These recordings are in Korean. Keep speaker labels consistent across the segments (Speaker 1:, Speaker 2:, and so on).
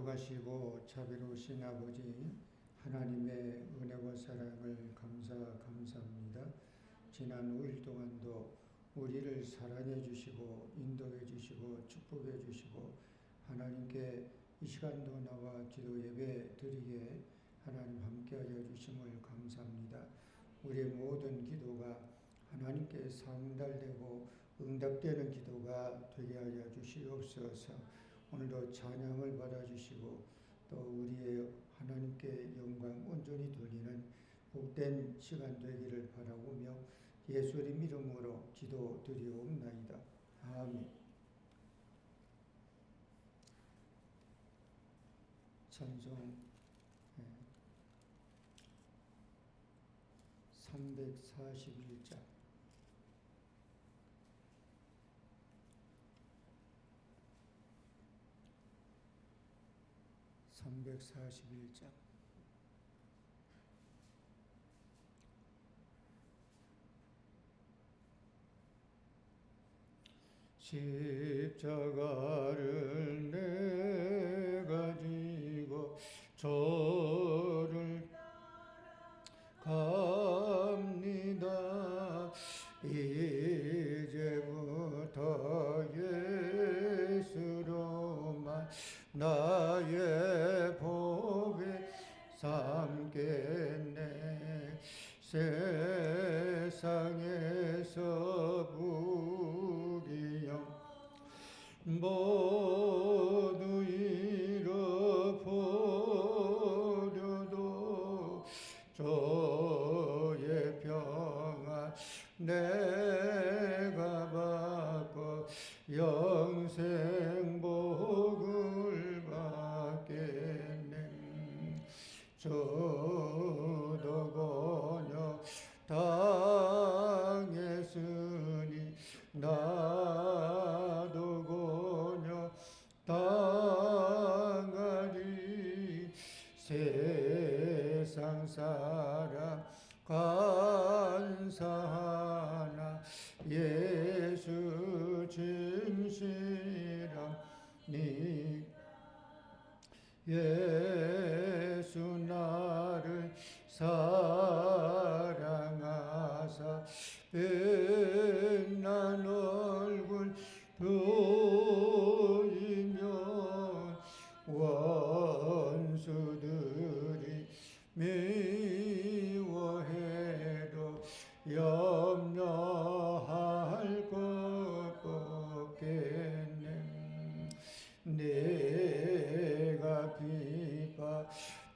Speaker 1: 거룩하시고 자비로우신 아버지 하나님의 은혜와 사랑을 감사합니다. 지난 5일 동안도 우리를 사랑해 주시고 인도해 주시고 축복해 주시고 하나님께 이 시간도 나와 기도 예배 드리게 하나님 함께하여 주심을 감사합니다. 우리의 모든 기도가 하나님께 상달되고 응답되는 기도가 되게 하여 주시옵소서. 오늘도 찬양을 받아주시고 또 우리의 하나님께 영광 온전히 돌리는 복된 시간 되기를 바라오며 예수님 이름으로 기도드리옵나이다. 아멘. 찬송 341장 341장 십자가를 내가 지고 저를 갑니다. 이제부터 예수로만 나의 복이 삼겠네. 세상에서 부귀영 모두 잃어버려도 주의 평안 내가 받고 영생 복을 받겠네. 저도 번역 당했으니 나도 번역 당하리. 세상 사람 간사하나 예수 진실함 니 예수 나를 사랑하사 빛난 얼굴 보이면 원수들이 미워해도 염려할 것 없겠네. 내가 비파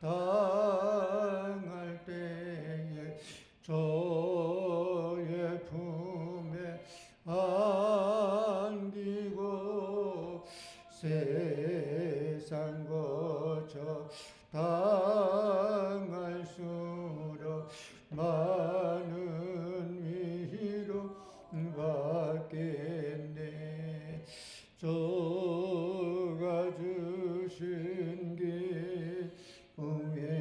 Speaker 1: 당할 때에 저의 품에 안기고 세상 거쳐 당할수록 많은 위로 받겠네. 저가 주신 기쁨에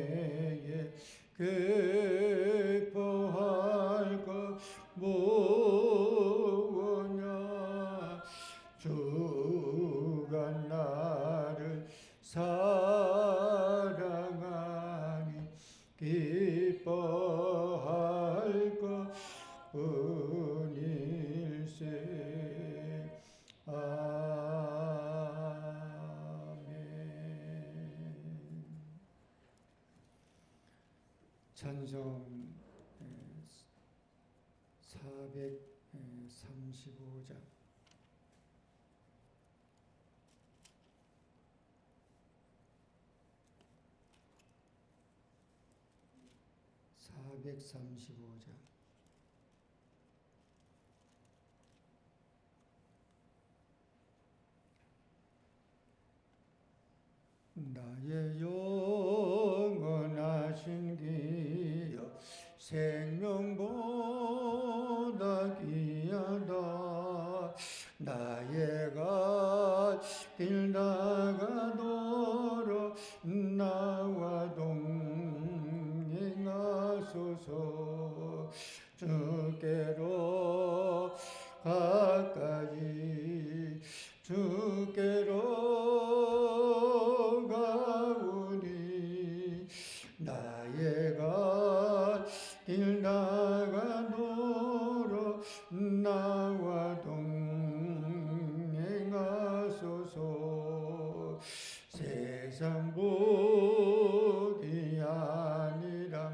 Speaker 1: 기뻐할 것 무엇냐. 주가 나를 사랑하니 기뻐할 것 뿐일세. 아멘. 찬송 435장 435장 나의 영원하신 기여 생명보다 귀하다. 나의 갓길 나가도록 나와 동행하소서. 주께로 가까이 주께로 가 세상 보디 아니람과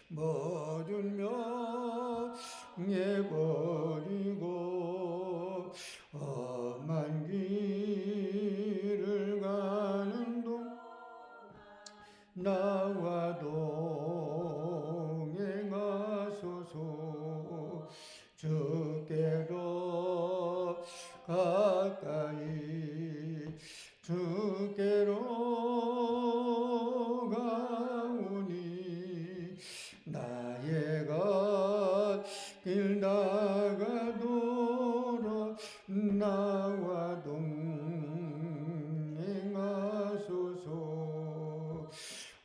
Speaker 1: 모든 명예 버리고 험한 길을 가는 동 나와 동행하소서. 주께로 가까이 주께로 가오니 나의 갓길 나가도록 나와 동행하소서.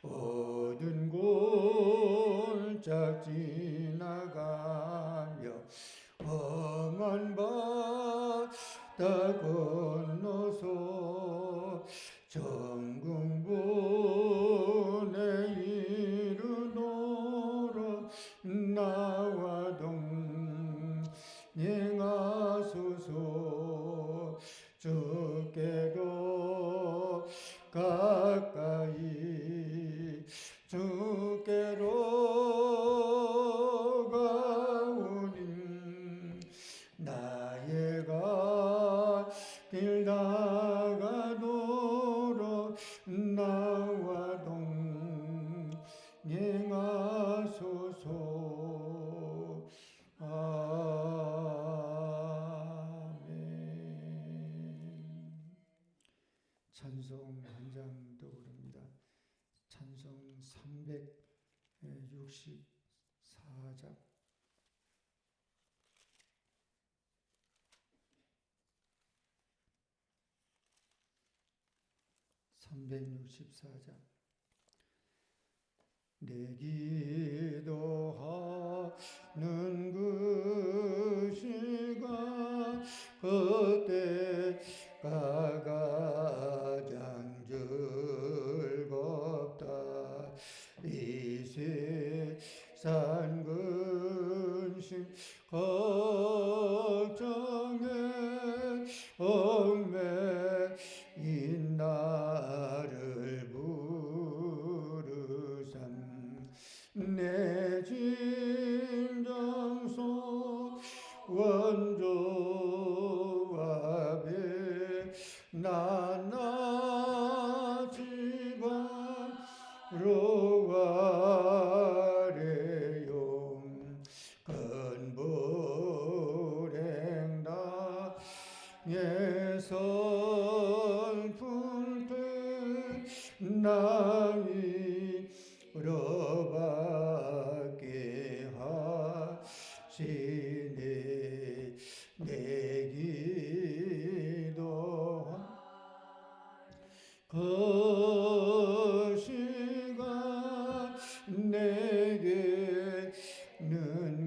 Speaker 1: 어두운 골짝 지나가며 험한 바다 건너서 정금본에 이르도록 나와 동행하소서. 주께로 가까이 주께로 가오니 나의 갓길 나가도록 나와 동행하소서. 아멘. 찬송 한 장도 부릅니다. 찬송 364장. 내 기도하는 그 시간 그때가 가장 즐겁다. 이 세상 근심 걱정에 얽매인 나를 부르삼. 내 진정소 원조 앞에 나나 지방으로 가래요. 큰 불행 당에 슬픈 때 나위 울어받게 하시네. 내 기도 그 시간 내게는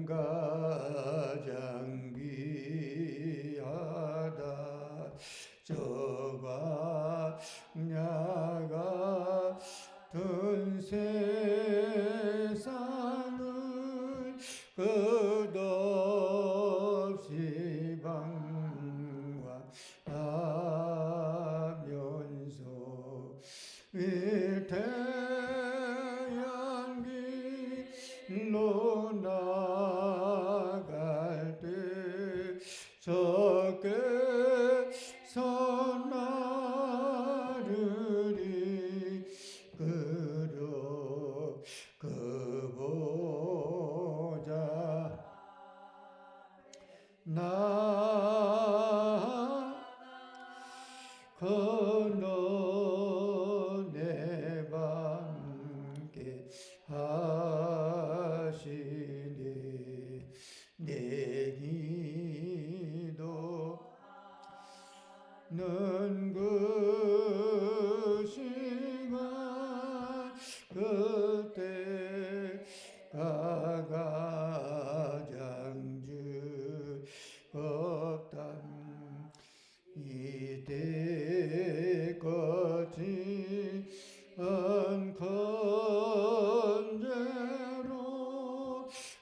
Speaker 1: 가장 귀하다. 저가 냐 같은 세상을 끝없이 방황하면서 태양길로 나갈 때 적게서 나를 이끌어 그 보좌 나 건너 내 밤께 하시니. 내 기도는 그 시간 그때가 가장 즐겁다. 이때까지 한 건재로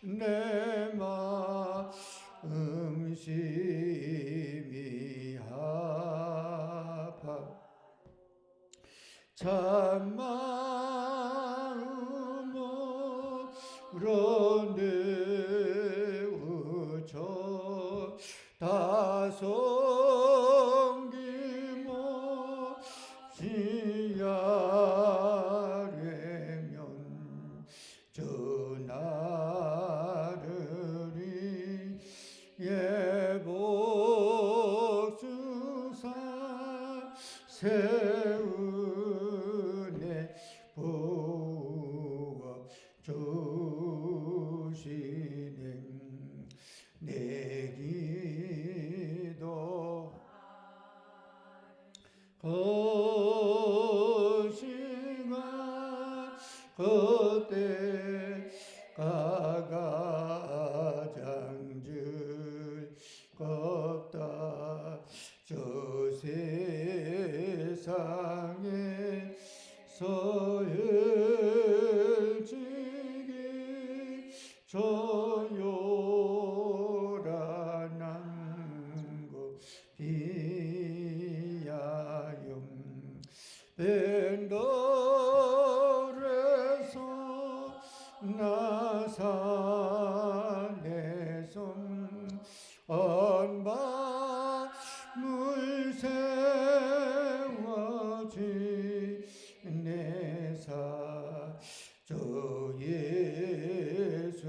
Speaker 1: 내 마음 심히 아파 참 마음으로 내우쳐 다 섬김없이 아뢰면 전하르리 예복수사 세운에 부어 주시는 내 기도 거시가 그때 가장 즐겁다 저 세상에서 일찍이 저 요란한 곳 비하염 밴더에서 나산에서 언밤을 세워지 내사 저 예수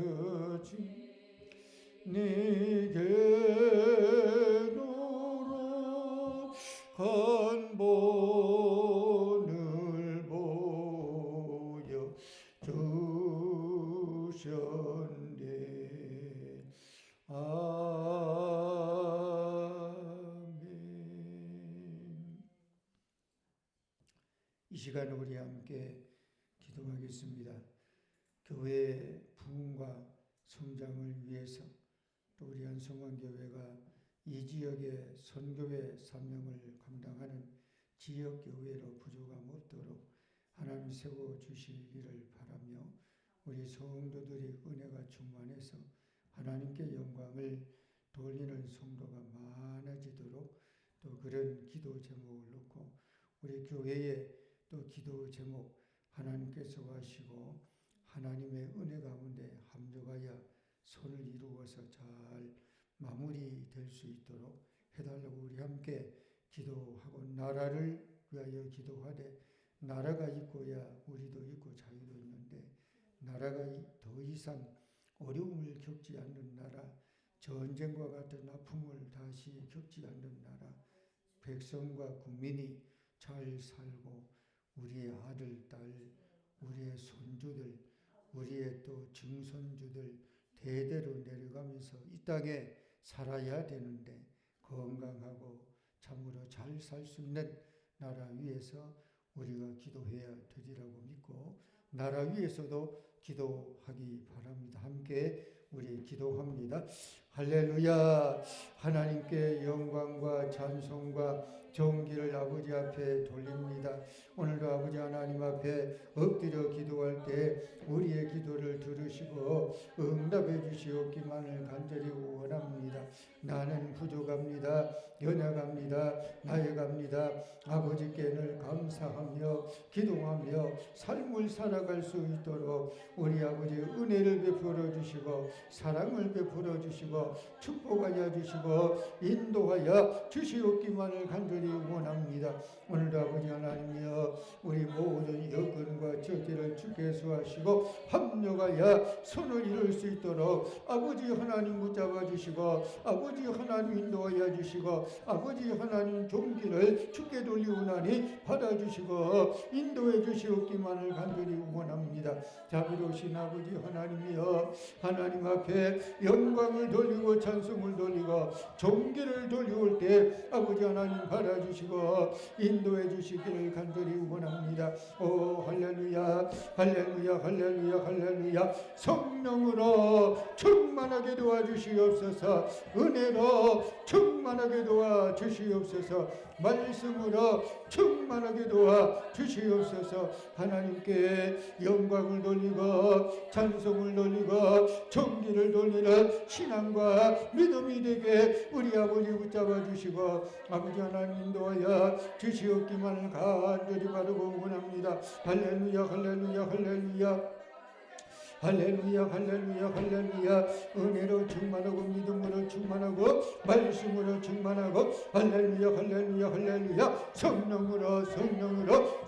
Speaker 1: 니게로로 건본을 보여 주셨네. 아멘. 이 시간 우리 함께 기도하겠습니다. 교회의 부흥과 성장을 위해서 또 우리 한성환교회가 이 지역의 선교회 사명을 감당하는 지역교회로 부족함 없도록 하나님 세워주시기를 바라며 우리 성도들이 은혜가 충만해서 하나님께 영광을 돌리는 성도가 많아지도록 또 그런 기도 제목을 놓고 우리 교회의 또 기도 제목 하나님께서 하시고 하나님의 은혜 가운데 합력하여 손을 이루어서 잘 마무리될 수 있도록 해달라고 우리 함께 기도하고 나라를 위하여 기도하되 나라가 있고야 우리도 있고 자유도 있는데 나라가 더 이상 어려움을 겪지 않는 나라, 전쟁과 같은 아픔을 다시 겪지 않는 나라, 백성과 국민이 잘 살고 우리의 아들, 딸, 우리의 손주들, 우리의 또 증손주들 대대로 내려가면서 이 땅에 살아야 되는데 건강하고 참으로 잘 살 수 있는 나라 위에서 우리가 기도해야 되리라고 믿고 나라 위에서도 기도하기 바랍니다. 함께 우리 기도합니다. 할렐루야. 하나님께 영광과 찬송과 정기를 아버지 앞에 돌립니다. 오늘도 아버지 하나님 앞에 엎드려 기도할 때 우리의 기도를 들으시고 응답해 주시옵기만을 간절히 원합니다. 나는 부족합니다. 연약합니다. 나여갑니다. 아버지께 늘 감사하며 기도하며 삶을 살아갈 수 있도록 우리 아버지 은혜를 베풀어 주시고 사랑을 베풀어 주시고 축복하여 주시고 인도하여 주시옵기만을 간절히 원합니다. 오늘도 아버지 하나님이여 우리 모든 여건과 저기를 주께 수하시고 합력하여 손을 이룰 수 있도록 아버지 하나님 붙잡아 주시고 아버지 하나님 인도하여 주시고 아버지 하나님 종기를 주께 돌리오나니 받아주시고 인도해 주시옵기만을 간절히 원합니다. 자비로우신 아버지 하나님이여 하나님 앞에 영광을 돌리고 찬송을 돌리고 종기를 돌려올 때 아버지 하나님 받아주시고 인도해 주시기를 간절히 원합니다. 오 할렐루야 할렐루야 할렐루야 할렐루야. 성령으로 충만하게 도와주시옵소서. 은혜로 충만하게 도와주시옵소서. 말씀으로 충만하게 도와 주시옵소서. 하나님께 영광을 돌리고 찬송을 돌리고 존귀를 돌리는 신앙과 믿음이 되게 우리 아버지 붙잡아 주시고 아버지 하나님 인도하여 주시옵기만을 간절히 바라고 원합니다. 할렐루야 할렐루야 할렐루야 할렐루야 할렐루야 할렐루야. 은혜로 충만하고 믿음으로 충만하고 말씀으로 충만하고 할렐루야 할렐루야 할렐루야.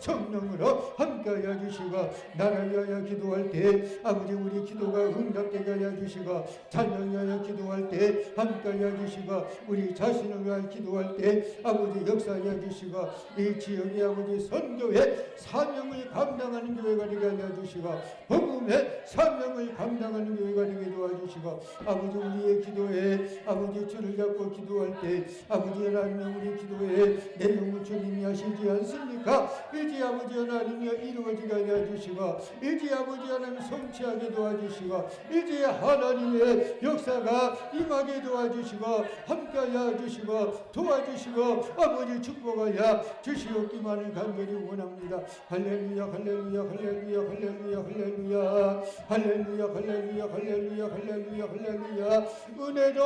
Speaker 1: 성령으로 함께하여 주시고 나를 위하여 기도할 때 아버지 우리 기도가 응답되게 하여 주시고 자녀를 위하여 기도할 때 함께하여 주시고 우리 자신을 위하여 기도할 때 아버지 역사하여 주시고 이 지역의 아버지 선교의 사명을 감당하는 교회가 되게 하여 주시고 복음의 사명을 감당하는 교회가 되게 도와주시고 아버지 우리의 기도에 아버지 줄을 잡고 기도할 때 아버지 하나님 우리 기도에 내용을 주님이 하시지 않습니까? 일지 아버지 하나님이 이루어지게 하여 주시고 일지 아버지 하나님 성취하게 도와주시고 일지 하나님의 역사가 임하게 도와주시고 함께하여 주시고 도와주시고 아버지 축복하여 주시옵기만을 간절히 원합니다. 할렐루야 할렐루야 할렐루야 할렐루야 할렐루야 할렐루야 할렐루야 할렐루야 할렐루야 할렐루야. 은혜로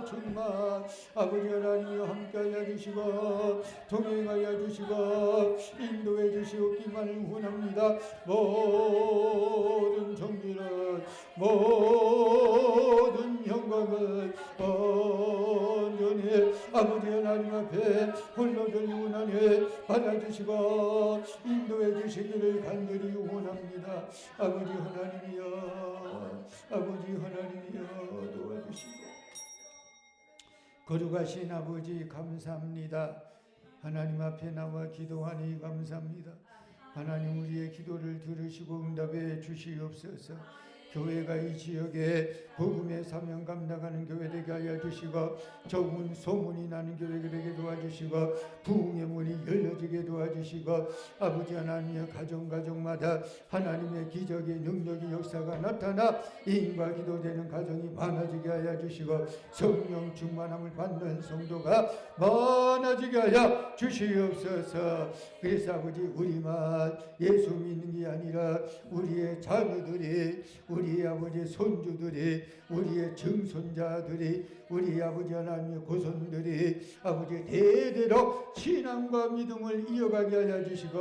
Speaker 1: 충만 아버지 하나님 함께하여 주시고 동행하여 주시고 인도해 주시옵기만을 원합니다. 모든 존귀는 모든 영광을 온전히 아버지 하나님 앞에 홀로 원하니 받아주시고 인도해 주시기를 간절히 원합니다. 아버지 하나님이여 아버지 하나님이여 도와주시고 거룩하신 아버지 감사합니다. 하나님 앞에 나와 기도하니 감사합니다. 하나님 우리의 기도를 들으시고 응답해 주시옵소서. 교회가 이 지역에 복음의 사명 감당하는 교회 되게 하여 주시고 좋은 소문이 나는 교회 되게 도와주시고 부흥의 문이 열려지게 도와주시고 아버지 하나님의 가정마다 하나님의 기적의 능력의 역사가 나타나 인과 기도되는 가정이 많아지게 하여 주시고 성령 충만함을 받는 성도가 많아지게 하여 주시옵소서. 그래서 아버지 우리만 예수 믿는 게 아니라 우리의 자녀들이 우리 아버지 손주들이 우리의 증손자들이 우리 아버지 하나님의 고손들이 아버지 대대로 신앙과 믿음을 이어가게 하여 주시고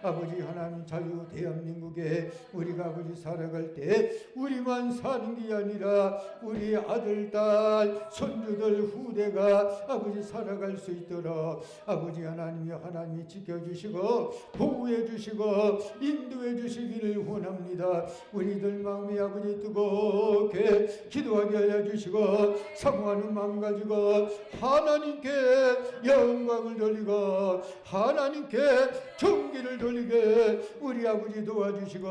Speaker 1: 아버지 하나님 자유 대한민국에 우리가 아버지 살아갈 때 우리만 사는 게 아니라 우리 아들 딸 손주들 후대가 아버지 살아갈 수 있도록 아버지 하나님이 지켜주시고 보호해 주시고 인도해 주시기를 원합니다. 우리들 마음이 아버지 뜨겁게 기도하게 하여 주시고 사모하는 마음 가지고 하나님께 영광을 돌리고 하나님께 존귀를 돌리게 우리 아버지 도와주시고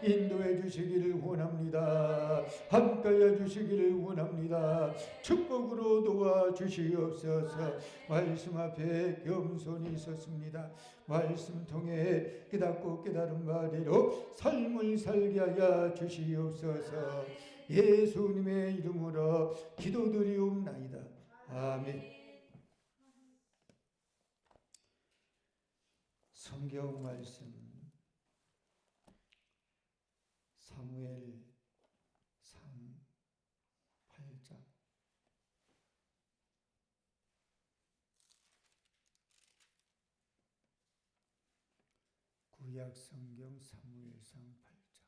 Speaker 1: 인도해 주시기를 원합니다. 함께해 주시기를 원합니다. 축복으로 도와주시옵소서. 말씀 앞에 겸손히 있었습니다. 말씀 통해 깨닫고 깨달은 바대로 삶을 살게 하여 주시옵소서. 예수님의 이름으로 기도드리옵나이다. 아멘. 성경 말씀 사무엘 8장 구약 성경 사무엘상 8장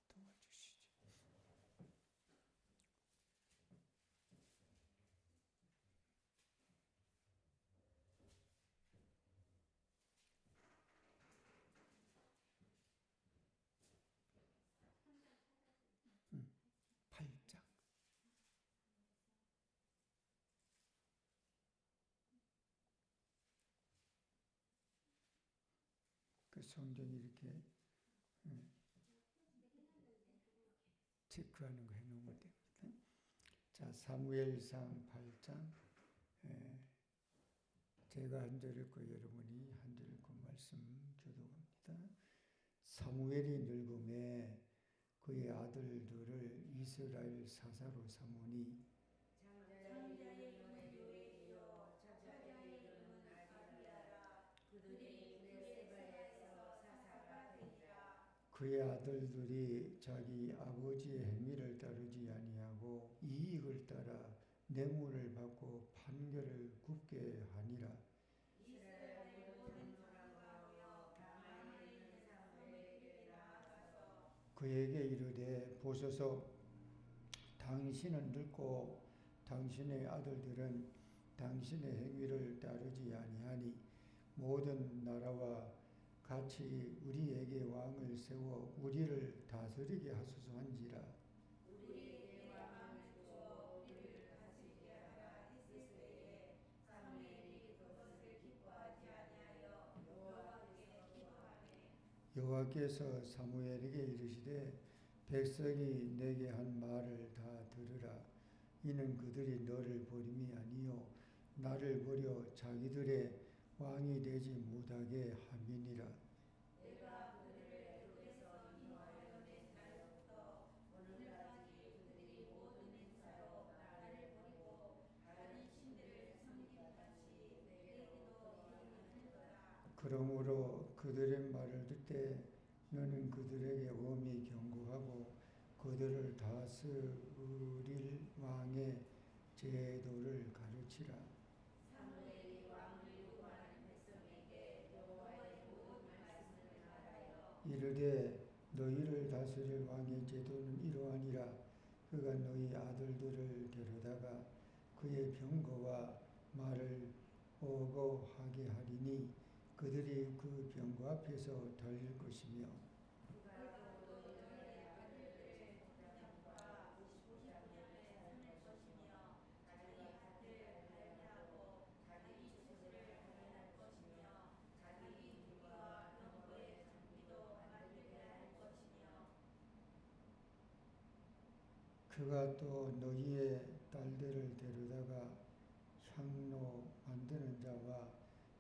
Speaker 1: 도와주시죠. 음, 8장 그 성경이 이렇게 체크하는 거 해놓으면 됩니다. 자, 사무엘상 8장 제가 한 절 읽고 여러분이 한 절 읽고 말씀 교독합니다. 사무엘이 늙음에 그의 아들들을 이스라엘 사사로 삼으니
Speaker 2: 장자의 이름은 요엘이요 저자의 이름은 아비야라. 그들이 베세바에서 사사가 되니라.
Speaker 1: 그의 아들들이 자기 아버지의 행위를 따르지 아니하고 이익을 따라 뇌물을 받고 판결을 굽게 하니라.
Speaker 2: 이스라엘의 모든 조상과 가만에 있는 사무엘에게 나아가서
Speaker 1: 그에게 이르되 보소서, 당신은 늙고 당신의 아들들은 당신의 행위를 따르지 아니하니 모든 나라와 같이 우리에게 왕을 세워 우리를 다스리게 하소서 한지라.
Speaker 2: 우리에게 왕을 주어 우리를 다스리게 하라 했을 사무엘이 그것을 기뻐하지 아니하여 여호와께 기뻐하매
Speaker 1: 여호와께서 사무엘에게 이르시되 백성이 내게 한 말을 다 들으라. 이는 그들이 너를 버림이 아니요 나를 버려 자기들의 왕이 되지 못하게 함이니라.
Speaker 2: 내가 그들을 애굽에서 인도하여 낸 날부터 오늘까지 그들이 모든 행사로 나를 버리고 다른 신들을 섬김같이 내게도 이르는도다.
Speaker 1: 그러므로 그들의 말을 듣되 너는 그들에게 엄히 경고하고 그들을 다스릴 왕의 제도를 가르치라.
Speaker 2: 사무엘이 왕을 요구하는 백성에게 여호와의 모든 말씀을 말하여
Speaker 1: 이르되 너희를 다스릴 왕의 제도는 이러하니라. 그가 너희 아들들을 데려다가 그의 병거와 말을 어거하게 하리니 그들이 그 병거 앞에서 달릴 것이며
Speaker 2: 그가 또 너희의 아들들의 장과 부시장년을 삼을 것이며 자기 아들 발견하고 자기 주소를 발견할 것이며 자기 무기와 병거의 장비도 만들게 할 것이며
Speaker 1: 그가 또 너희의 딸들을 데려다가 향로 만드는 자와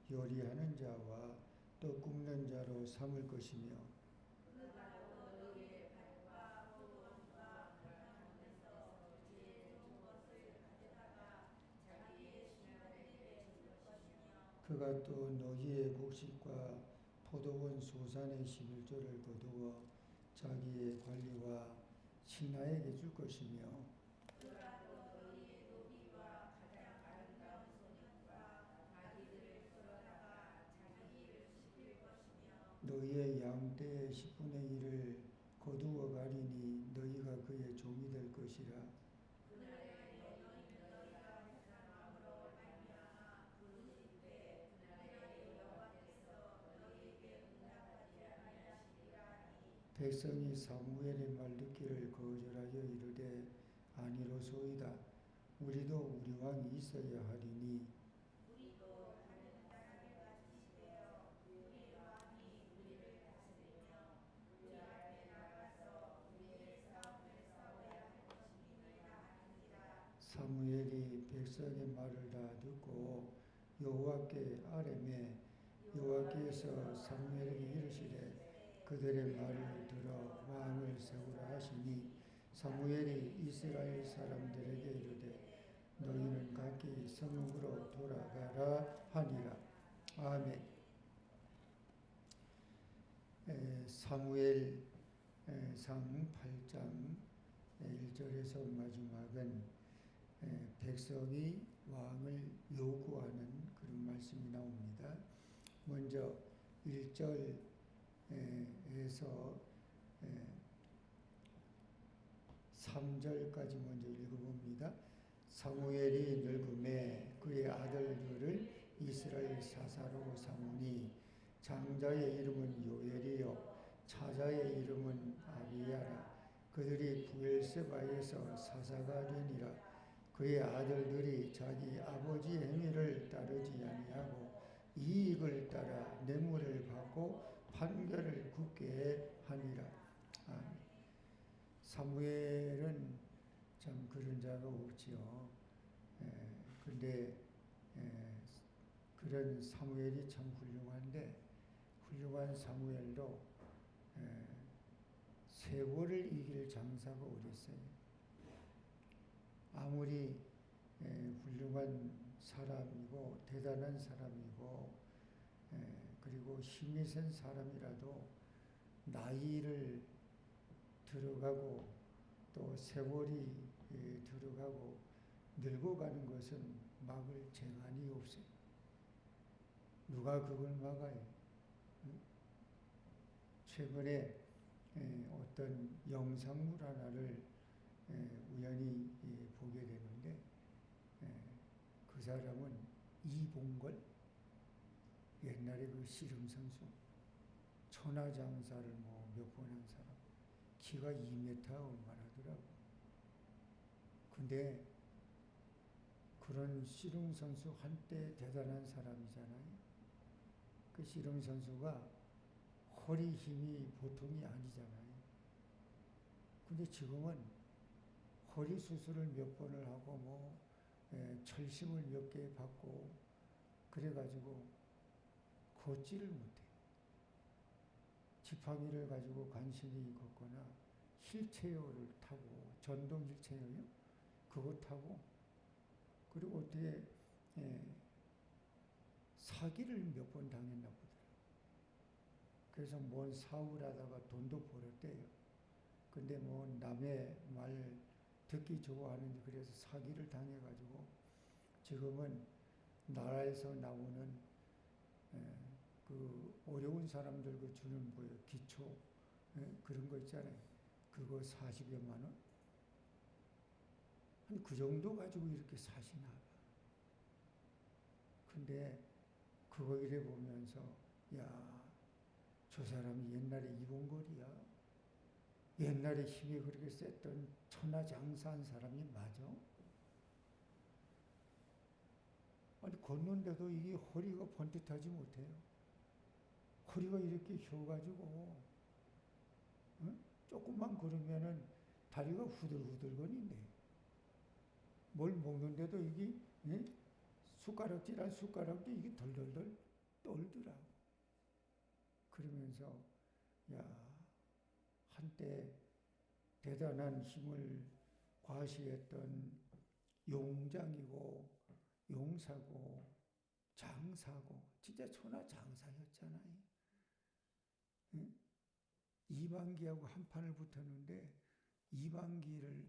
Speaker 1: 요리하는 자와 또 굽는 자로 삼을 것이며
Speaker 2: 그가 또 너희의 밭과 포도원과 가나원에서 제일 좋은 것을 가져다가 자기의 신하들에게 줄 것이며
Speaker 1: 그가 또 너희의 곡식과 포도원 소산의 11조를 거두어 자기의 관리와 신하에게 줄 것이며
Speaker 2: 그가 또 너희의 노비와 가장 아름다운 소년과 아기들을 끌어다가 자기 일을 시킬 것이며
Speaker 1: 너희의 양떼의 10분의 1을 거두어 가리니 너희가 그의 종이 될 것이라.
Speaker 2: 그날에 너희는 너희가 택한 마음으로 말미암아 부르짖을 때 그날에 여호와께서 너희에게 응답하지 아니하시리라 하니
Speaker 1: 백성이 사무엘의 말 듣기를 거절하여 이르되 아니로소이다. 우리도 우리 왕이 있어야 하리니
Speaker 2: 우리도 다른 사람과 지시되어 우리의 왕이 우리를 다스리며 우리 앞에 나가서 우리의 싸움을 싸워야 할 것임이니라 하는지라.
Speaker 1: 사무엘이 백성의 말을 다 듣고 여호와께 아뢰매 여호와께서 사무엘에게 이르시되 그들의 말을 들어 왕을 세우라 하시니 사무엘이 이스라엘 사람들에게 이르되 너희는 각기 성읍으로 돌아가라 하니라. 아멘. 사무엘 상 8장 1절에서 마지막은 백성이 왕을 요구하는 그런 말씀이 나옵니다. 먼저 1절에서 3절까지 먼저 읽어봅니다. 사무엘이 늙음에 그의 아들들을 이스라엘 사사로 삼으니 장자의 이름은 요엘이요 차자의 이름은 아비야라. 그들이 부엘세바에서 사사가 되니라. 그의 아들들이 자기 아버지의 행위를 따르지 아니하고 이익을 따라 뇌물을 받고 판결을 굽게 하니라. 아멘. 사무엘은 참 그런 자가 없지요. 그런데 그런 사무엘이 참 훌륭한데 훌륭한 사무엘도 세월을 이길 장사가 어디 있어요? 아무리 훌륭한 사람이고 대단한 사람이고 그리고 힘이 센 사람이라도 나이를 들어가고 또 세월이 들어가고 늙어가는 것은 막을 재간이 없어요. 누가 그걸 막아요? 최근에 어떤 영상물 하나를 우연히 보게 되는데 그 사람은 이봉걸, 옛날에 그 씨름 선수, 천하장사를 뭐 몇 번 한 사람, 키가 2m 얼마나 하더라고. 근데 그런 씨름 선수 한때 대단한 사람이잖아요. 그 씨름 선수가 허리 힘이 보통이 아니잖아요. 근데 지금은 허리 수술을 몇 번을 하고 뭐 철심을 몇 개 받고 그래가지고 걷지를 못해. 지팡이를 가지고 간신히 걷거나 휠체어를 타고, 전동 휠체어요? 그거 타고, 그리고 어떻게 사기를 몇 번 당했나 보더라고요. 그래서 뭔 사업을 하다가 돈도 벌었대요. 근데 뭐 남의 말 듣기 좋아하는데 그래서 사기를 당해가지고 지금은 나라에서 나오는 그 어려운 사람들 그 주는 뭐예요? 기초 그런 거 있잖아요. 그거 40여만 원? 한 그 정도 가지고 이렇게 사시나 봐. 근데 그거 이래 보면서 야, 저 사람이 옛날에 이봉걸이야. 옛날에 힘이 그렇게 셌던 천하장사한 사람이 맞아? 아니 걷는데도 이게 허리가 번듯하지 못해요. 허리가 이렇게 휘어가지고 조금만 걸으면은 다리가 후들후들거린대. 뭘 먹는데도 이게 숟가락질한 숟가락도 이게 덜덜덜 떨더라고. 그러면서 야, 한때 대단한 힘을 과시했던 용장이고 용사고 장사고 진짜 천하장사였잖아요. 이방기하고 한판을 붙었는데 이방기를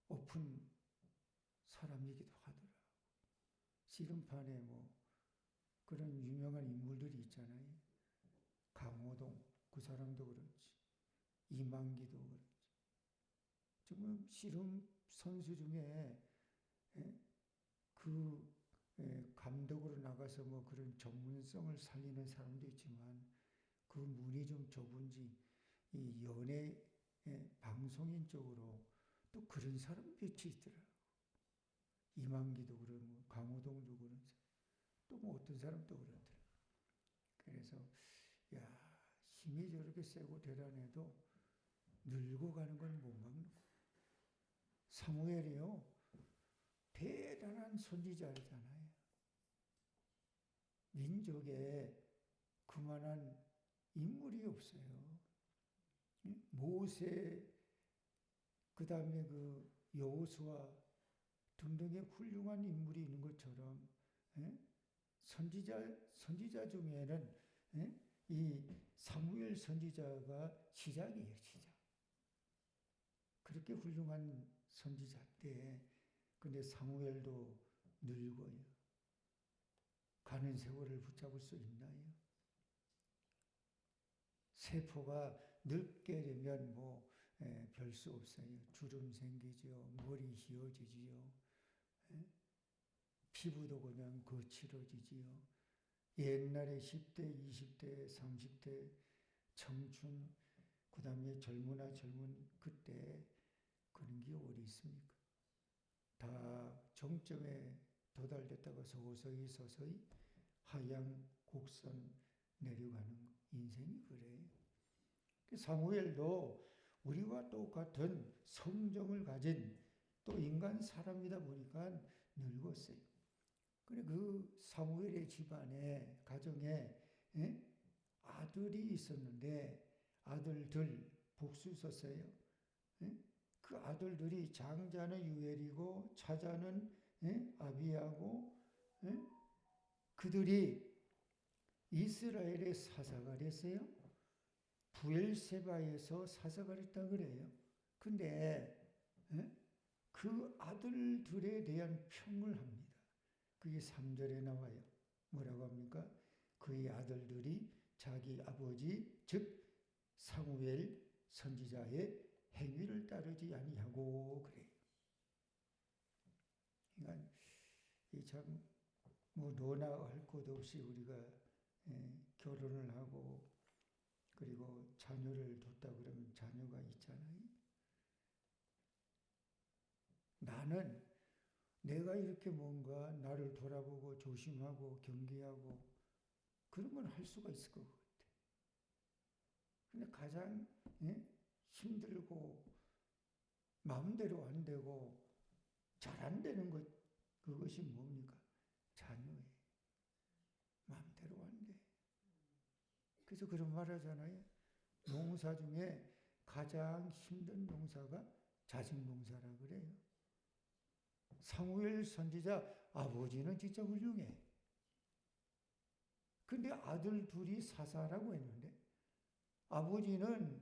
Speaker 1: 엎은 사람이기도 하더라고요. 씨름판에 뭐 그런 유명한 인물들이 있잖아요. 강호동 그 사람도 그렇지. 이만기도 그렇지. 지금 씨름 선수 중에 그 감독으로 나가서 뭐 그런 전문성을 살리는 사람도 있지만 그 문이 좀 좁은지 이 연예 방송인 쪽으로 또 그런 사람 몇이 있더라고. 이만기도 그러고 강호동도 그런 사람. 또 뭐 어떤 사람도 그렇더라고. 그래서 야, 힘이 저렇게 세고 대단해도 늙어가는 건 못 막는 거야. 사무엘이요. 대단한 선지자잖아요. 민족에 그만한 인물이 없어요. 모세, 그 다음에 그 여호수아 등등의 훌륭한 인물이 있는 것처럼 선지자 중에는 이 사무엘 선지자가 시작이에요, 시작. 그렇게 훌륭한 선지자인데, 근데 사무엘도 늙어요. 가는 세월을 붙잡을 수 있나요? 세포가 늙게 되면 뭐 별 수 없어요. 주름 생기죠. 머리 휘어지지요. 피부도 그냥 거칠어지지요. 옛날에 10대, 20대, 30대 청춘, 그 다음에 젊은 그때 그런 게 어디 있습니까? 다 정점에 도달됐다가 서서히 하향 곡선 내려가는 거. 인생이 그래요. 사무엘도 우리와 똑같은 성정을 가진 또 인간 사람이다 보니까 늙었어요. 그래 그 사무엘의 집안에 가정에 아들이 있었는데 아들들 복수 썼어요. 예? 그 아들들이 장자는 유엘이고 차자는 아비야고 그들이 이스라엘의 사사가 됐어요. 부엘세바에서 사사가 됐다 그래요. 근데 그 아들들에 대한 평을 합니다. 그게 3절에 나와요. 뭐라고 합니까? 그의 아들들이 자기 아버지 즉 사무엘 선지자의 행위를 따르지 아니하고 그래요. 그러니까 참 뭐 너나 할 것 없이 우리가 결혼을 하고 그리고 자녀를 뒀다 그러면 자녀가 있잖아요. 나는 내가 이렇게 뭔가 나를 돌아보고 조심하고 경계하고 그런 건 할 수가 있을 것 같아. 근데 가장 힘들고 마음대로 안 되고 잘 안 되는 것 그것이 뭡니까? 자녀예요. 마음대로 안 돼. 그래서 그런 말 하잖아요. 농사 중에 가장 힘든 농사가 자식농사라 그래요. 사무엘 선지자 아버지는 진짜 훌륭해. 근데 아들 둘이 사사라고 했는데 아버지는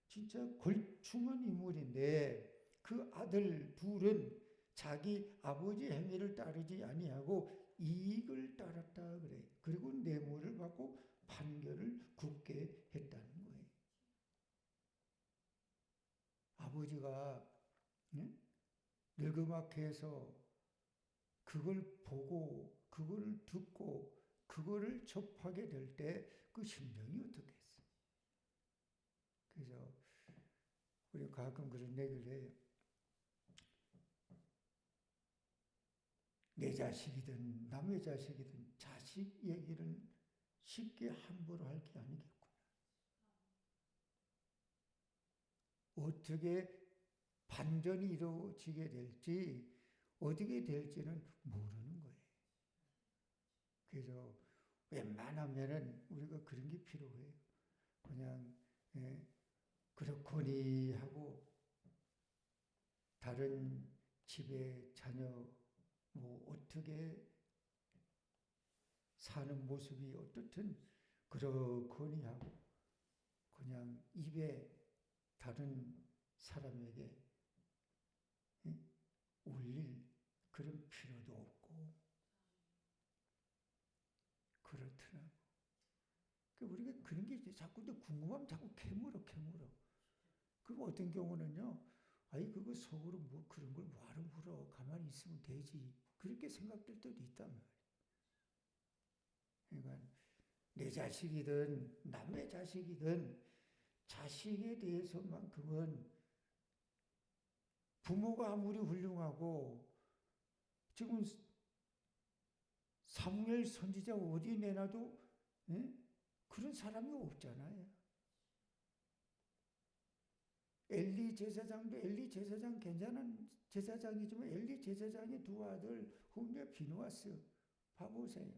Speaker 1: 진짜 걸충한 인물인데 그 아들 둘은 자기 아버지 행위를 따르지 아니하고 이익을 따랐다 그래. 그리고 뇌물을 받고 판결을 굳게 했다는 거예요. 아버지가 늙음악해서 그걸 보고 그걸 듣고 그거를 접하게 될 때 그 심정이 어떻겠어? 그래서 우리가 가끔 그런 얘기를 해요. 내 자식이든 남의 자식이든 자식 얘기를 쉽게 함부로 할 게 아니겠구나. 어떻게 반전이 이루어지게 될지 어떻게 될지는 모르는 거예요. 그래서 웬만하면은 우리가 그런 게 필요해요. 그냥 그렇거니 하고 다른 집의 자녀 뭐 어떻게 사는 모습이 어떻든 그렇거니 하고 그냥 입에 다른 사람에게 울릴 그런 필요도 없고 그렇더라고. 그러니까 우리가 그런 게 자꾸 궁금하면 자꾸 캐물어. 그럼 어떤 경우는요. 아이 그거 속으로 뭐 그런 걸 뭐하러 물어. 가만히 있으면 되지. 그렇게 생각될 때도 있단 말이에요. 그러니까 내 자식이든 남의 자식이든 자식에 대해서만큼은 부모가 아무리 훌륭하고 지금 사무엘 선지자 어디 내놔도 그런 사람이 없잖아요. 엘리 제사장도 엘리 제사장 괜찮은 제사장이지만 엘리 제사장의 두 아들 홈리와 비누아스 봐보세요.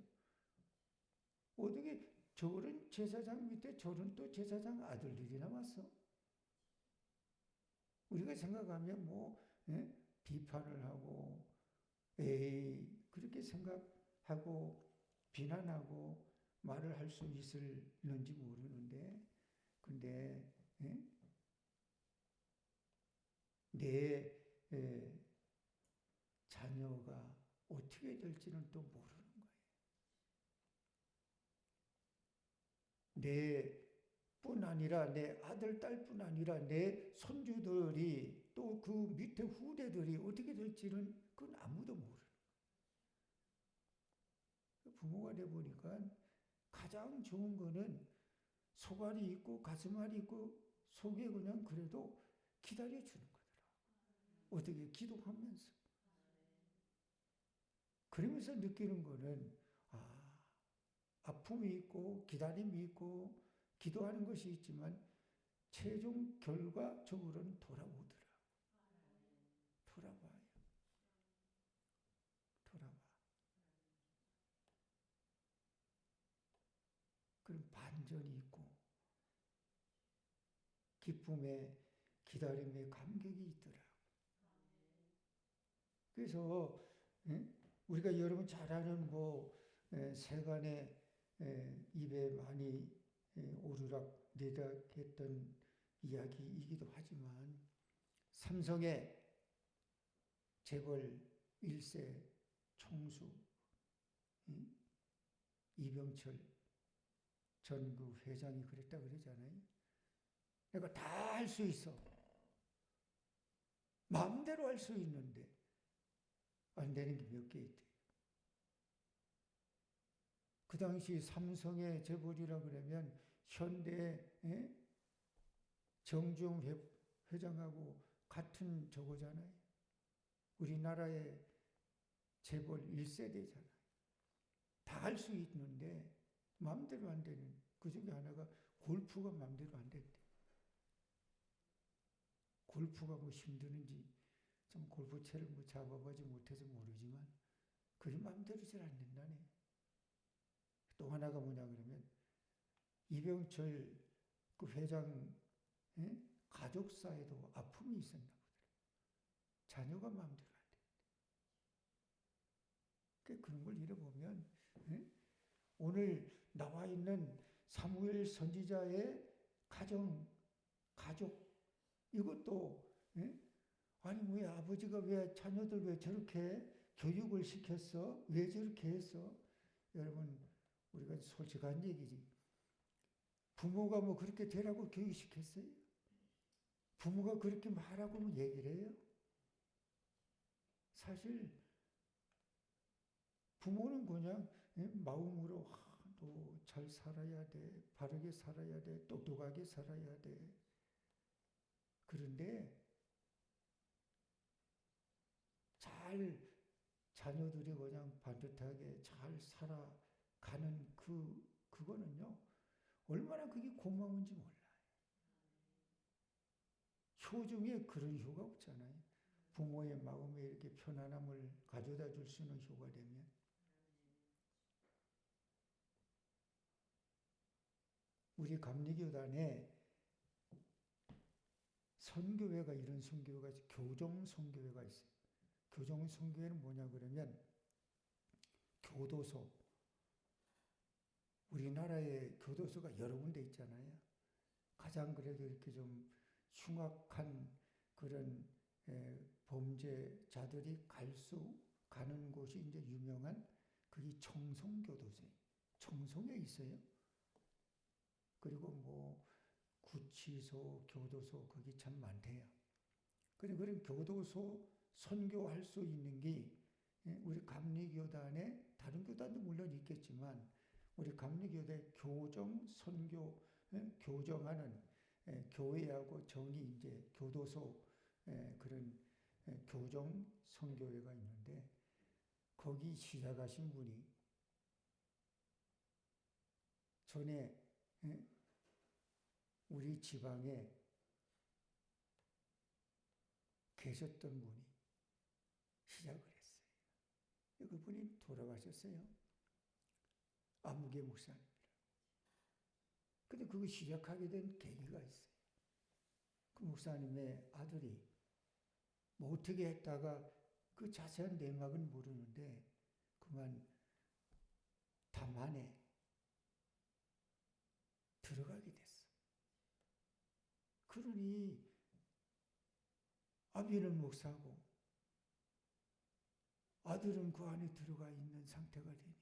Speaker 1: 어떻게 저런 제사장 밑에 저런 또 제사장 아들들이 나왔어? 우리가 생각하면 뭐 비판을 하고 에이 그렇게 생각하고 비난하고 말을 할 수 있을는지 모르는데 근데 내 자녀가 어떻게 될지는 또 모르는 거예요. 내뿐 아니라 내 아들, 딸뿐 아니라 내 손주들이 또 그 밑에 후대들이 어떻게 될지는 그건 아무도 모르는 거예요. 부모가 돼 보니까 가장 좋은 거는 속알이 있고 가슴알이 있고 속에 그냥 그래도 기다려주는 거더라고. 어떻게 기도하면서. 그러면서 느끼는 거는 아픔이 있고 기다림이 있고 기도하는 것이 있지만 최종 결과적으로는 돌아오더라고. 돌아와요. 돌아와. 그럼 반전이 있고 기쁨에 기다림에 감격이 있더라. 그래서 우리가 여러분 잘 아는 세간의 입에 많이 오르락 내리락 했던 이야기이기도 하지만 삼성의 재벌 1세 총수 이병철 전 그 회장이 그랬다 그러잖아요. 내가 다 할 수 있어. 마음대로 할 수 있는데 안 되는 게 몇 개 있대. 그 당시 삼성의 재벌이라 그러면 현대 정주영 회장하고 같은 저거잖아요. 우리나라의 재벌 1세대잖아요. 다 할 수 있는데 마음대로 안 되는 그 중에 하나가 골프가 마음대로 안 된대. 골프가 뭐 힘드는지 좀 골프채를 뭐 잡아보지 못해서 모르지만 그게 마음대로 잘 안 된다네. 또 하나가 뭐냐 그러면 이병철 그 회장 가족사에도 아픔이 있었나 보더라. 자녀가 마음대로 안 돼. 그런 걸 잃어보면 오늘 나와 있는 사무엘 선지자의 가족 이것도 아니 왜 아버지가 왜 자녀들 왜 저렇게 교육을 시켰어? 왜 저렇게 했어? 여러분 우리가 솔직한 얘기지. 부모가 뭐 그렇게 되라고 교육시켰어요? 부모가 그렇게 말하고 뭐 얘기를 해요? 사실 부모는 그냥 마음으로 너 잘 살아야 돼. 바르게 살아야 돼. 똑똑하게 살아야 돼. 그런데 잘 자녀들이 그냥 반듯하게 잘 살아가는 그거는요. 얼마나 그게 고마운지 몰라요. 효 중에 그런 효가 없잖아요. 부모의 마음에 이렇게 편안함을 가져다 줄 수 있는 효가 되면. 우리 감리교단에 선교회가 이런 선교회가 있어요. 교정 선교회가 있어요. 교정 선교회는 뭐냐 그러면 교도소. 우리나라에 교도소가 여러 군데 있잖아요. 가장 그래도 이렇게 좀 흉악한 그런 범죄자들이 가는 곳이 이제 유명한 그게 청송교도소예요. 청송에 있어요. 그리고 뭐 구치소, 교도소 거기 참 많대요. 그런 교도소 선교할 수 있는 게 우리 감리교단에 다른 교단도 물론 있겠지만 우리 감리교대 교정 선교 교정하는 교회하고 정이 이제 교도소 그런 교정 선교회가 있는데 거기 시작하신 분이 전에 우리 지방에 계셨던 분이 시작을 했어요. 그분이 돌아가셨어요. 아무개 목사님. 근데 그거 시작하게 된 계기가 있어요. 그 목사님의 아들이 뭐 어떻게 했다가 그 자세한 내막은 모르는데 그만 담안에 들어가게 됐어. 그러니 아비는 목사고 아들은 그 안에 들어가 있는 상태가 되니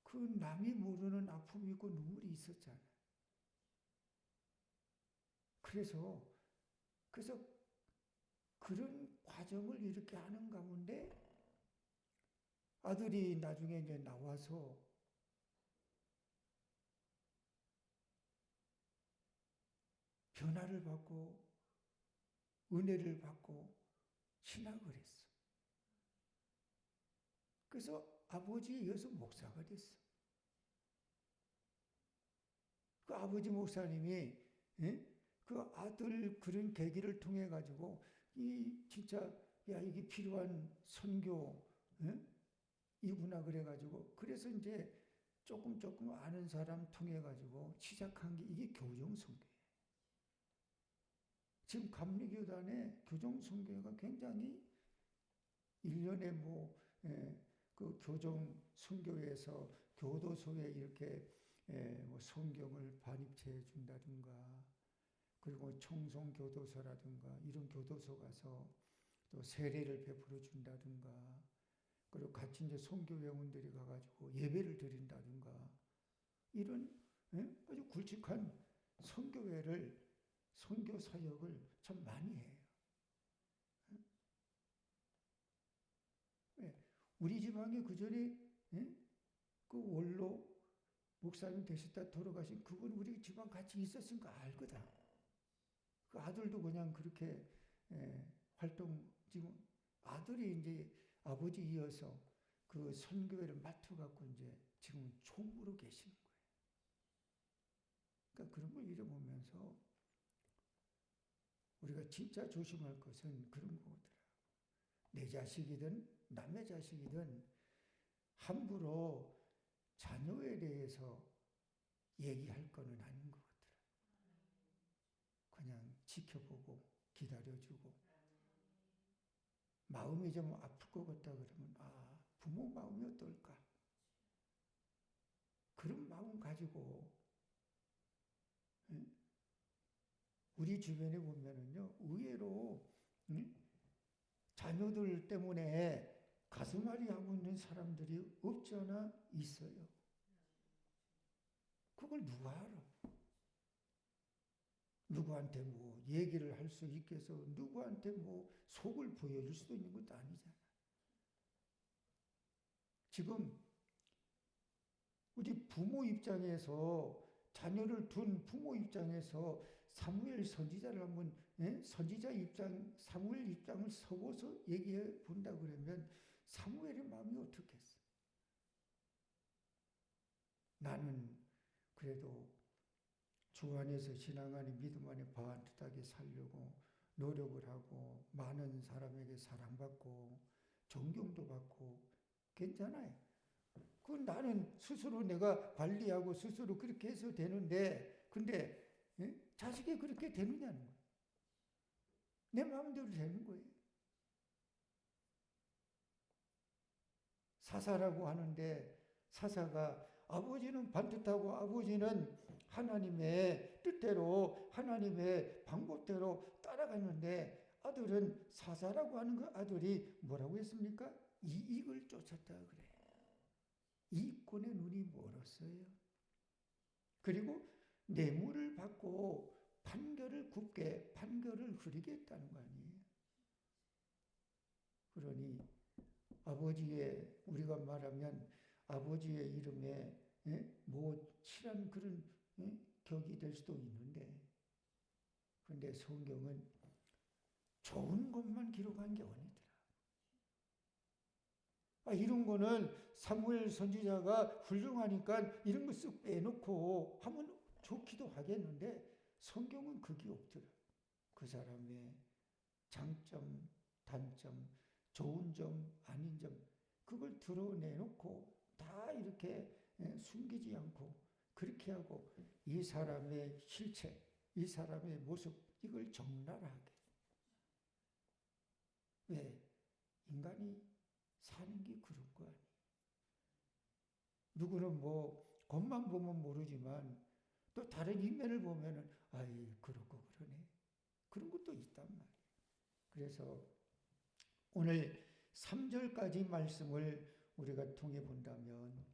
Speaker 1: 그 남이 모르는 아픔이 있고 눈물이 있었잖아요. 그래서 그런 과정을 이렇게 하는 가운데 아들이 나중에 이제 나와서 변화를 받고 은혜를 받고 신학을 했어. 그래서 아버지에 이어서 목사가 됐어. 그 아버지 목사님이 그 아들 그런 계기를 통해 가지고 진짜 이게 필요한 선교 이구나 그래 가지고 그래서 이제 조금 아는 사람 통해 가지고 시작한 게 이게 교정 선교예요. 지금 감리교단의 교정선교회가 굉장히 1년에 그 교정선교회에서 교도소에 이렇게 뭐 성경을 반입해 준다든가, 그리고 청송교도소라든가 이런 교도소 가서 또 세례를 베풀어 준다든가, 그리고 같이 이제 선교회원들이 가가지고 예배를 드린다든가, 이런 아주 굵직한 선교 사역을 참 많이 해요. 우리 지방에 그 전에 그 원로 목사님 되셨다 돌아가신 그분 우리 지방 같이 있었으니까 알거든. 그 아들도 그냥 그렇게 활동, 지금 아들이 이제 아버지 이어서 그 선교회를 맡아갖고 이제 지금 총무로 계시는 거예요. 그러니까 그런 걸 잃어보면서 우리가 진짜 조심할 것은 그런 거더라. 내 자식이든 남의 자식이든 함부로 자녀에 대해서 얘기할 거는 아닌 것 같더라. 그냥 지켜보고 기다려주고, 마음이 좀 아플 것 같다 그러면 부모 마음이 어떨까? 그런 마음 가지고 우리 주변에 보면은요, 의외로 자녀들 때문에 가슴앓이 하고 있는 사람들이 없지 않아 있어요. 그걸 누가 알아? 누구한테 뭐 얘기를 할 수 있겠어? 누구한테 뭐 속을 보여줄 수도 있는 것도 아니잖아. 지금 우리 부모 입장에서, 자녀를 둔 부모 입장에서 사무엘 선지자를 한번 선지자 입장, 사무엘 입장을 서고서 얘기해 본다 그러면 사무엘의 마음이 어떻겠어? 나는 그래도 주 안에서 신앙 안에 믿음 안에 반듯하게 살려고 노력을 하고 많은 사람에게 사랑받고 존경도 받고 괜찮아요. 그건 나는 스스로 내가 관리하고 스스로 그렇게 해서 되는데, 근데 자식이 그렇게 되느냐는 거예요. 내 마음대로 되는 거예요. 사사라고 하는데 사사가 아버지는 반듯하고 아버지는 하나님의 뜻대로 하나님의 방법대로 따라가는데, 아들은 사사라고 하는 그 아들이 뭐라고 했습니까? 이익을 쫓았다 그래. 이익권에 눈이 멀었어요. 그리고 뇌물을 받고 판결을 흐리게 했다는 거 아니에요. 그러니 아버지의, 우리가 말하면 아버지의 이름에 뭐 칠한 그런 격이 될 수도 있는데, 그런데 성경은 좋은 것만 기록한 게 아니더라. 이런 거는 사무엘 선지자가 훌륭하니까 이런 거 쓱 빼놓고 하면 좋기도 하겠는데, 성경은 그게 없더라. 그 사람의 장점, 단점, 좋은 점, 아닌 점, 그걸 드러내놓고 다 이렇게 숨기지 않고 그렇게 하고 이 사람의 실체, 이 사람의 모습, 이걸 적나라하게. 왜? 인간이 사는 게 그런 거 아니에요. 누구는 뭐 겉만 보면 모르지만 또 다른 이면을 보면은 그렇고 그러네. 그런 것도 있단 말이에요. 그래서 오늘 3절까지 말씀을 우리가 통해 본다면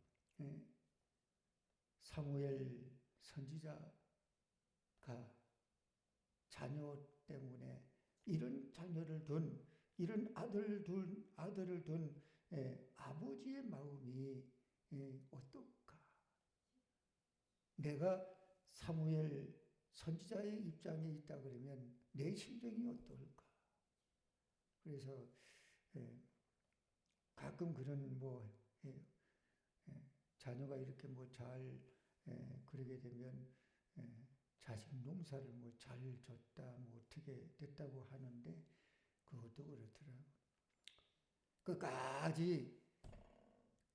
Speaker 1: 사무엘 선지자가 자녀 때문에 이런 자녀를 둔, 이런 아들을 둔 아버지의 마음이 어떨까? 내가 사무엘 선지자의 입장에 있다 그러면 내 심정이 어떨까? 그래서 가끔 그런 자녀가 이렇게 잘 그러게 되면 자식 농사를 잘 졌다, 어떻게 됐다고 하는데 그것도 그렇더라고. 끝까지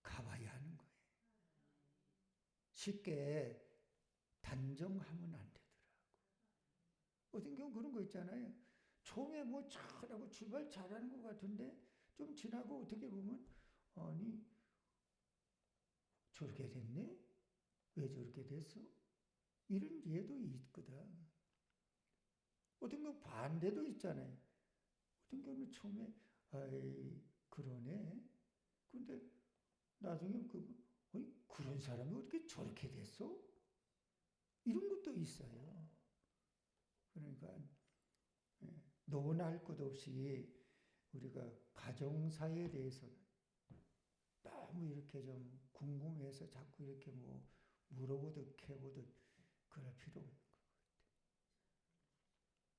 Speaker 1: 가봐야 하는 거예요. 쉽게 단정하면 안 되더라고. 어떤 게 경우 그런 거 있잖아요. 처음에 뭐 잘하고 출발 잘하는 것 같은데 좀 지나고 어떻게 보면 아니 저렇게 됐네? 왜 저렇게 됐어? 이런 예도 있거든. 어떤 경우 반대도 있잖아요. 어떤 경우는 처음에 아이 그러네. 근데 나중에 그런 사람이 어떻게 저렇게 됐어? 이런 것도 있어요. 그러니까 노나 할 것 없이 우리가 가정사에 대해서는 너무 이렇게 좀 궁금해서 자꾸 이렇게 뭐 물어보듯 캐보듯 그럴 필요 없는 것 같아요.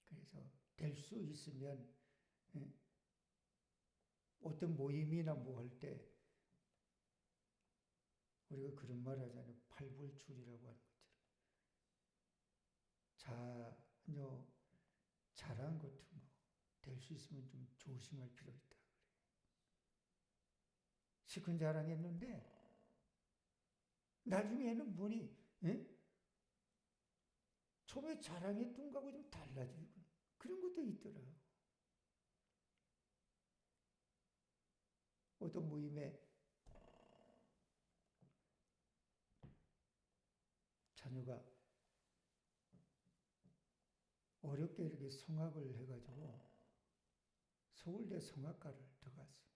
Speaker 1: 그래서 될 수 있으면 어떤 모임이나 뭐 할 때 우리가 그런 말 하잖아요. 팔불출이라고 하는 것처럼. 자녀 자랑 같은 거 될 수 있으면 좀 조심할 필요 있다. 그래요. 시큰 자랑했는데 나중에는 보니 처음에 자랑했던 거하고 좀 달라지고 그런 것도 있더라고. 어떤 모임에 자녀가 어렵게 이렇게 성악을 해가지고 서울대 성악과를 들어갔어.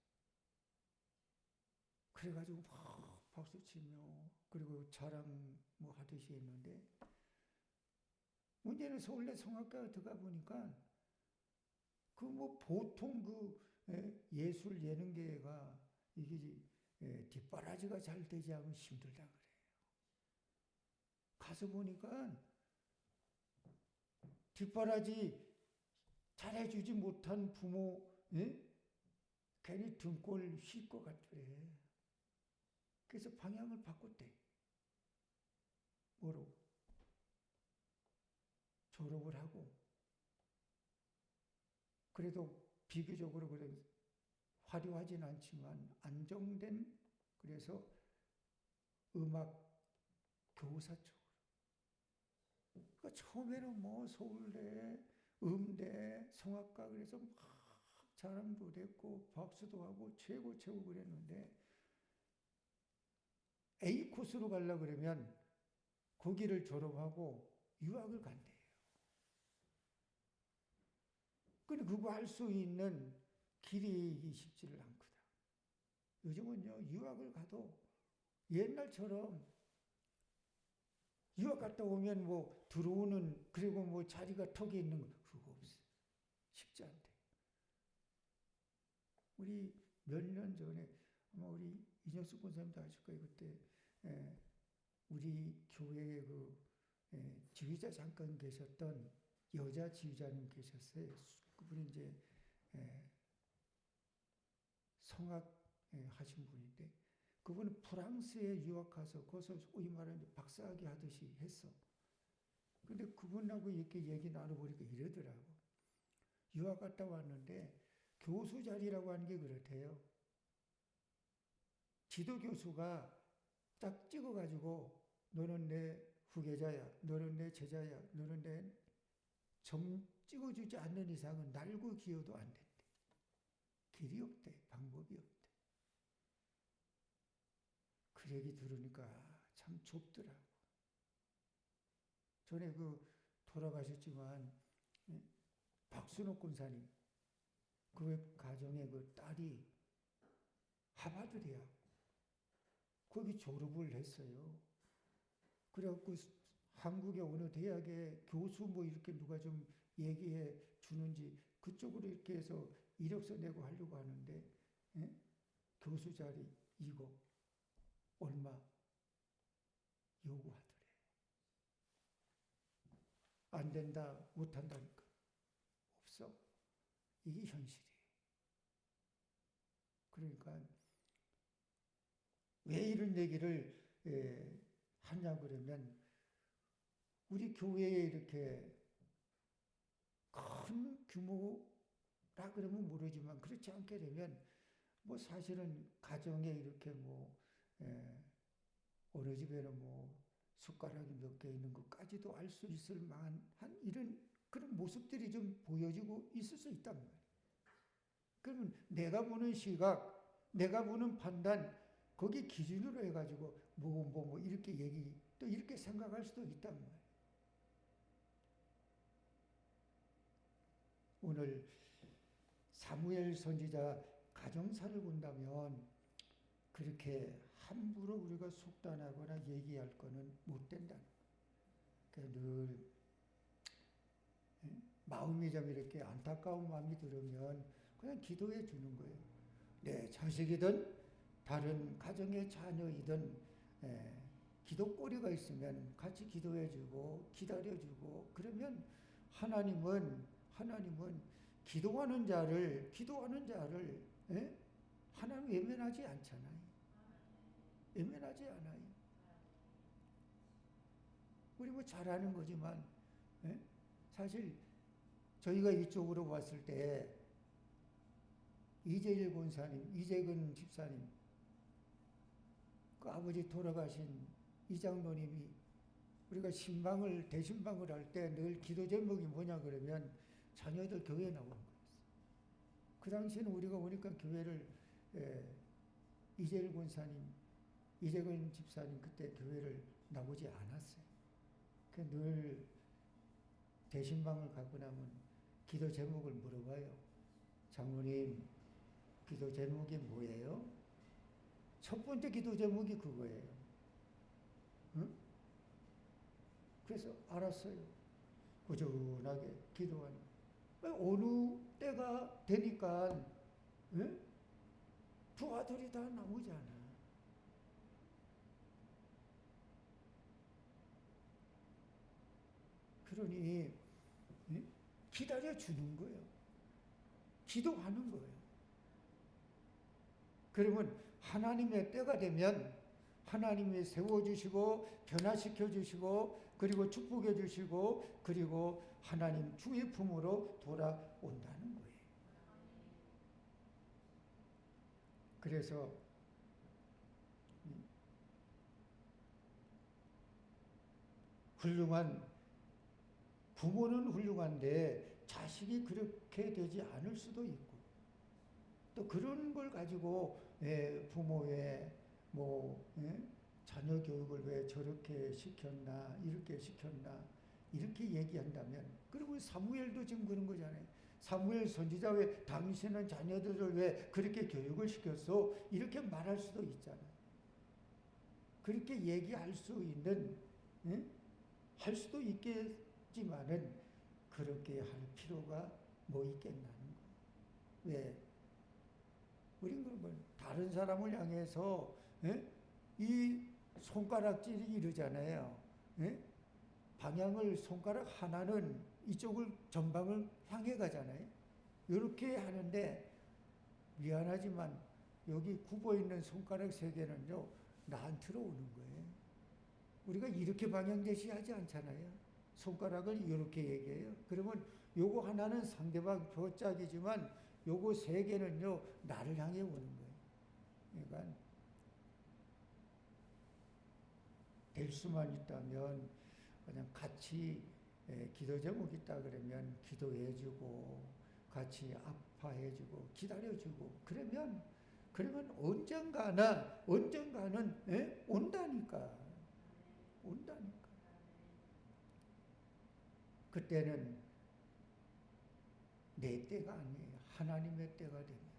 Speaker 1: 그래가지고 막 박수치며 그리고 자랑 뭐 하듯이 했는데 문제는 서울대 성악과에 들어가 보니까 그 뭐 보통 그 예술 예능계가 이게 뒷바라지가 잘 되지 않으면 힘들다 그래요. 가서 보니까 뒷바라지 잘해주지 못한 부모 괜히 등골 쉴 것 같더래. 그래서 방향을 바꿨대. 뭐로? 졸업을 하고 그래도 비교적으로 그래 화려하진 않지만 안정된 그래서 음악 교사 쪽으로. 그러니까 처음에는 뭐 서울대, 음대, 성악과 그래서 막 자랑도 됐고 박수도 하고 최고 그랬는데 A 코스로 가려고 그러면 거기를 졸업하고 유학을 간대요. 근데 그거 할 수 있는 길이 쉽지를 않거든. 요즘은요, 유학을 가도 옛날처럼 유학 갔다 오면 뭐 들어오는, 그리고 뭐 자리가 턱에 있는 거, 그거 없어요. 쉽지 않대. 우리 몇 년 전에, 아마 우리 이정숙 권사님도 아실 거예요. 그때, 우리 교회에 지휘자 잠깐 계셨던 여자 지휘자님 계셨어요. 그분이 이제, 성악 하신 분인데 그분은 프랑스에 유학 가서 거기서 소위 말하는 박사학위 하듯이 했어. 근데 그분하고 이렇게 얘기 나눠보니까 이러더라고. 유학 갔다 왔는데 교수 자리라고 하는 게 그렇대요. 지도 교수가 딱 찍어가지고 너는 내 후계자야, 너는 내 제자야, 너는 내 점 찍어주지 않는 이상은 날고 기어도 안 된대. 길이 없대, 방법이 없대. 그 얘기 들으니까 참 좁더라고. 전에 돌아가셨지만 박순옥 군사님 그 가정의 그 딸이 하버드 대학 거기 졸업을 했어요. 그래갖고 한국의 어느 대학에 교수 뭐 이렇게 누가 좀 얘기해 주는지 그쪽으로 이렇게 해서 이력서 내고 하려고 하는데 교수 자리 이거 얼마 요구하더래. 안 된다, 못 한다니까. 없어. 이게 현실이에요. 그러니까 왜 이런 얘기를 하냐 그러면 우리 교회에 이렇게 큰 규모라 그러면 모르지만 그렇지 않게 되면 뭐 사실은 가정에 이렇게 어느 집에는 뭐 숟가락이 몇 개 있는 것까지도 알 수 있을 만한 이런 그런 모습들이 좀 보여지고 있을 수 있단 말이에요. 그러면 내가 보는 시각, 내가 보는 판단, 거기 기준으로 해가지고 뭐 이렇게 또 이렇게 생각할 수도 있단 말이에요. 오늘 사무엘 선지자 가정사를 본다면 그렇게 함부로 우리가 속단하거나 얘기할 거는 못 된다는 거예요. 그러니까 늘 마음이 좀 이렇게 안타까운 마음이 들으면 그냥 기도해 주는 거예요. 내 자식이든 다른 가정의 자녀이든 기도거리가 있으면 같이 기도해 주고 기다려 주고 그러면 하나님은 기도하는 자를 하나님 외면하지 않잖아요. 외면하지 않아요. 우리 뭐 잘하는 거지만 사실 저희가 이쪽으로 왔을 때 이재일 권사님, 이재근 집사님, 그 아버지 돌아가신 이장로님이 우리가 대신방을 할 때 늘 기도 제목이 뭐냐 그러면 자녀들 교회 나오는 거였어요. 그 당시에는 우리가 오니까 교회를 이재일 권사님, 이재근 집사님 그때 교회를 나오지 않았어요. 늘 대신방을 가고 나면 기도 제목을 물어봐요. 장로님, 기도 제목이 뭐예요? 첫 번째 기도 제목이 그거예요. 응? 그래서 알았어요. 꾸준하게 기도하는. 어느 때가 되니까 두 아들이 다 나오잖아. 그러니 기다려주는 거예요. 기도하는 거예요. 그러면 하나님의 때가 되면 하나님이 세워주시고 변화시켜주시고 그리고 축복해주시고 그리고 하나님 주의 품으로 돌아온다는 거예요. 그래서 부모는 훌륭한데 자식이 그렇게 되지 않을 수도 있고 또 그런 걸 가지고 부모의 자녀 교육을 왜 저렇게 시켰나 이렇게 얘기한다면 그리고 사무엘도 지금 그런 거잖아요. 사무엘 선지자 왜 당신은 자녀들을 왜 그렇게 교육을 시켰어? 이렇게 말할 수도 있잖아요. 그렇게 얘기할 수 있는 할 수도 있겠지만은 그렇게 할 필요가 뭐 있겠나는 거예요. 왜? 우린 그러면 다른 사람을 향해서 이 손가락질이 이러잖아요. 방향을 손가락 하나는 이쪽을 전방을 향해 가잖아요. 이렇게 하는데 미안하지만 여기 굽어 있는 손가락 세 개는요 나한테로 오는 거예요. 우리가 이렇게 방향 제시하지 않잖아요. 손가락을 이렇게 얘기해요. 그러면 요거 하나는 상대방 표짝이지만 요거 세 개는요 나를 향해 오는 거예요. 그러니까 될 수만 있다면 그냥 같이 기도 제목 있다 그러면 기도해주고 같이 아파해주고 기다려주고 그러면 언젠가는 온다니까. 그때는 내 때가 아니에요. 하나님의 때가 됩니다.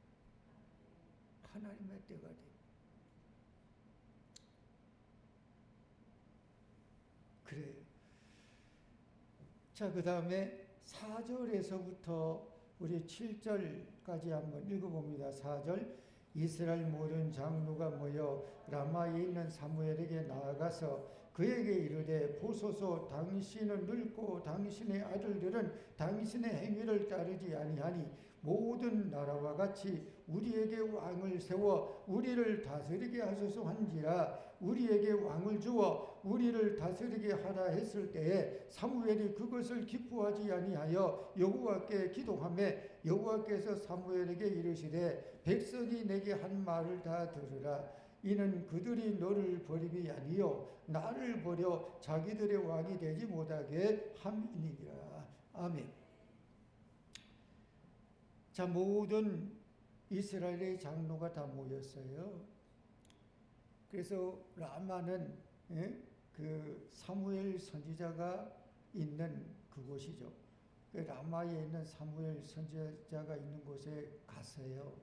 Speaker 1: 하나님의 때가 됩니다. 그래요. 자, 그 다음에 4절에서부터 우리 7절까지 한번 읽어봅니다. 4절. 이스라엘 모든 장로가 모여 라마에 있는 사무엘에게 나아가서 그에게 이르되 보소서 당신은 늙고 당신의 아들들은 당신의 행위를 따르지 아니하니 모든 나라와 같이 우리에게 왕을 세워 우리를 다스리게 하소서 한지라 우리에게 왕을 주어 우리를 다스리게 하라 했을 때에 사무엘이 그것을 기뻐하지 아니하여 여호와께 기도하며 여호와께서 사무엘에게 이르시되 백성이 내게 한 말을 다 들으라. 이는 그들이 너를 버림이 아니요 나를 버려 자기들의 왕이 되지 못하게 함이니라. 아멘. 자, 모든 이스라엘의 장로가 다 모였어요. 그래서 라마는 그 사무엘 선지자가 있는 그곳이죠. 그 라마에 있는 사무엘 선지자가 있는 곳에 갔어요.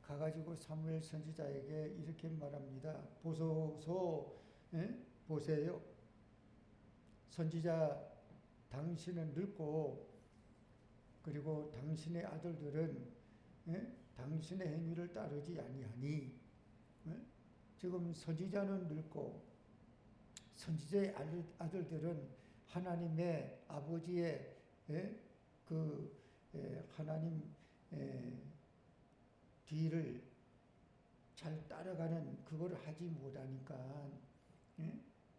Speaker 1: 가가지고 사무엘 선지자에게 이렇게 말합니다. 보소서, 보세요. 선지자 당신은 늙고 그리고 당신의 아들들은 당신의 행위를 따르지 아니하니 지금 선지자는 늙고 선지자의 아들들은 하나님의 아버지의 하나님 뒤를 잘 따라가는 그걸 하지 못하니까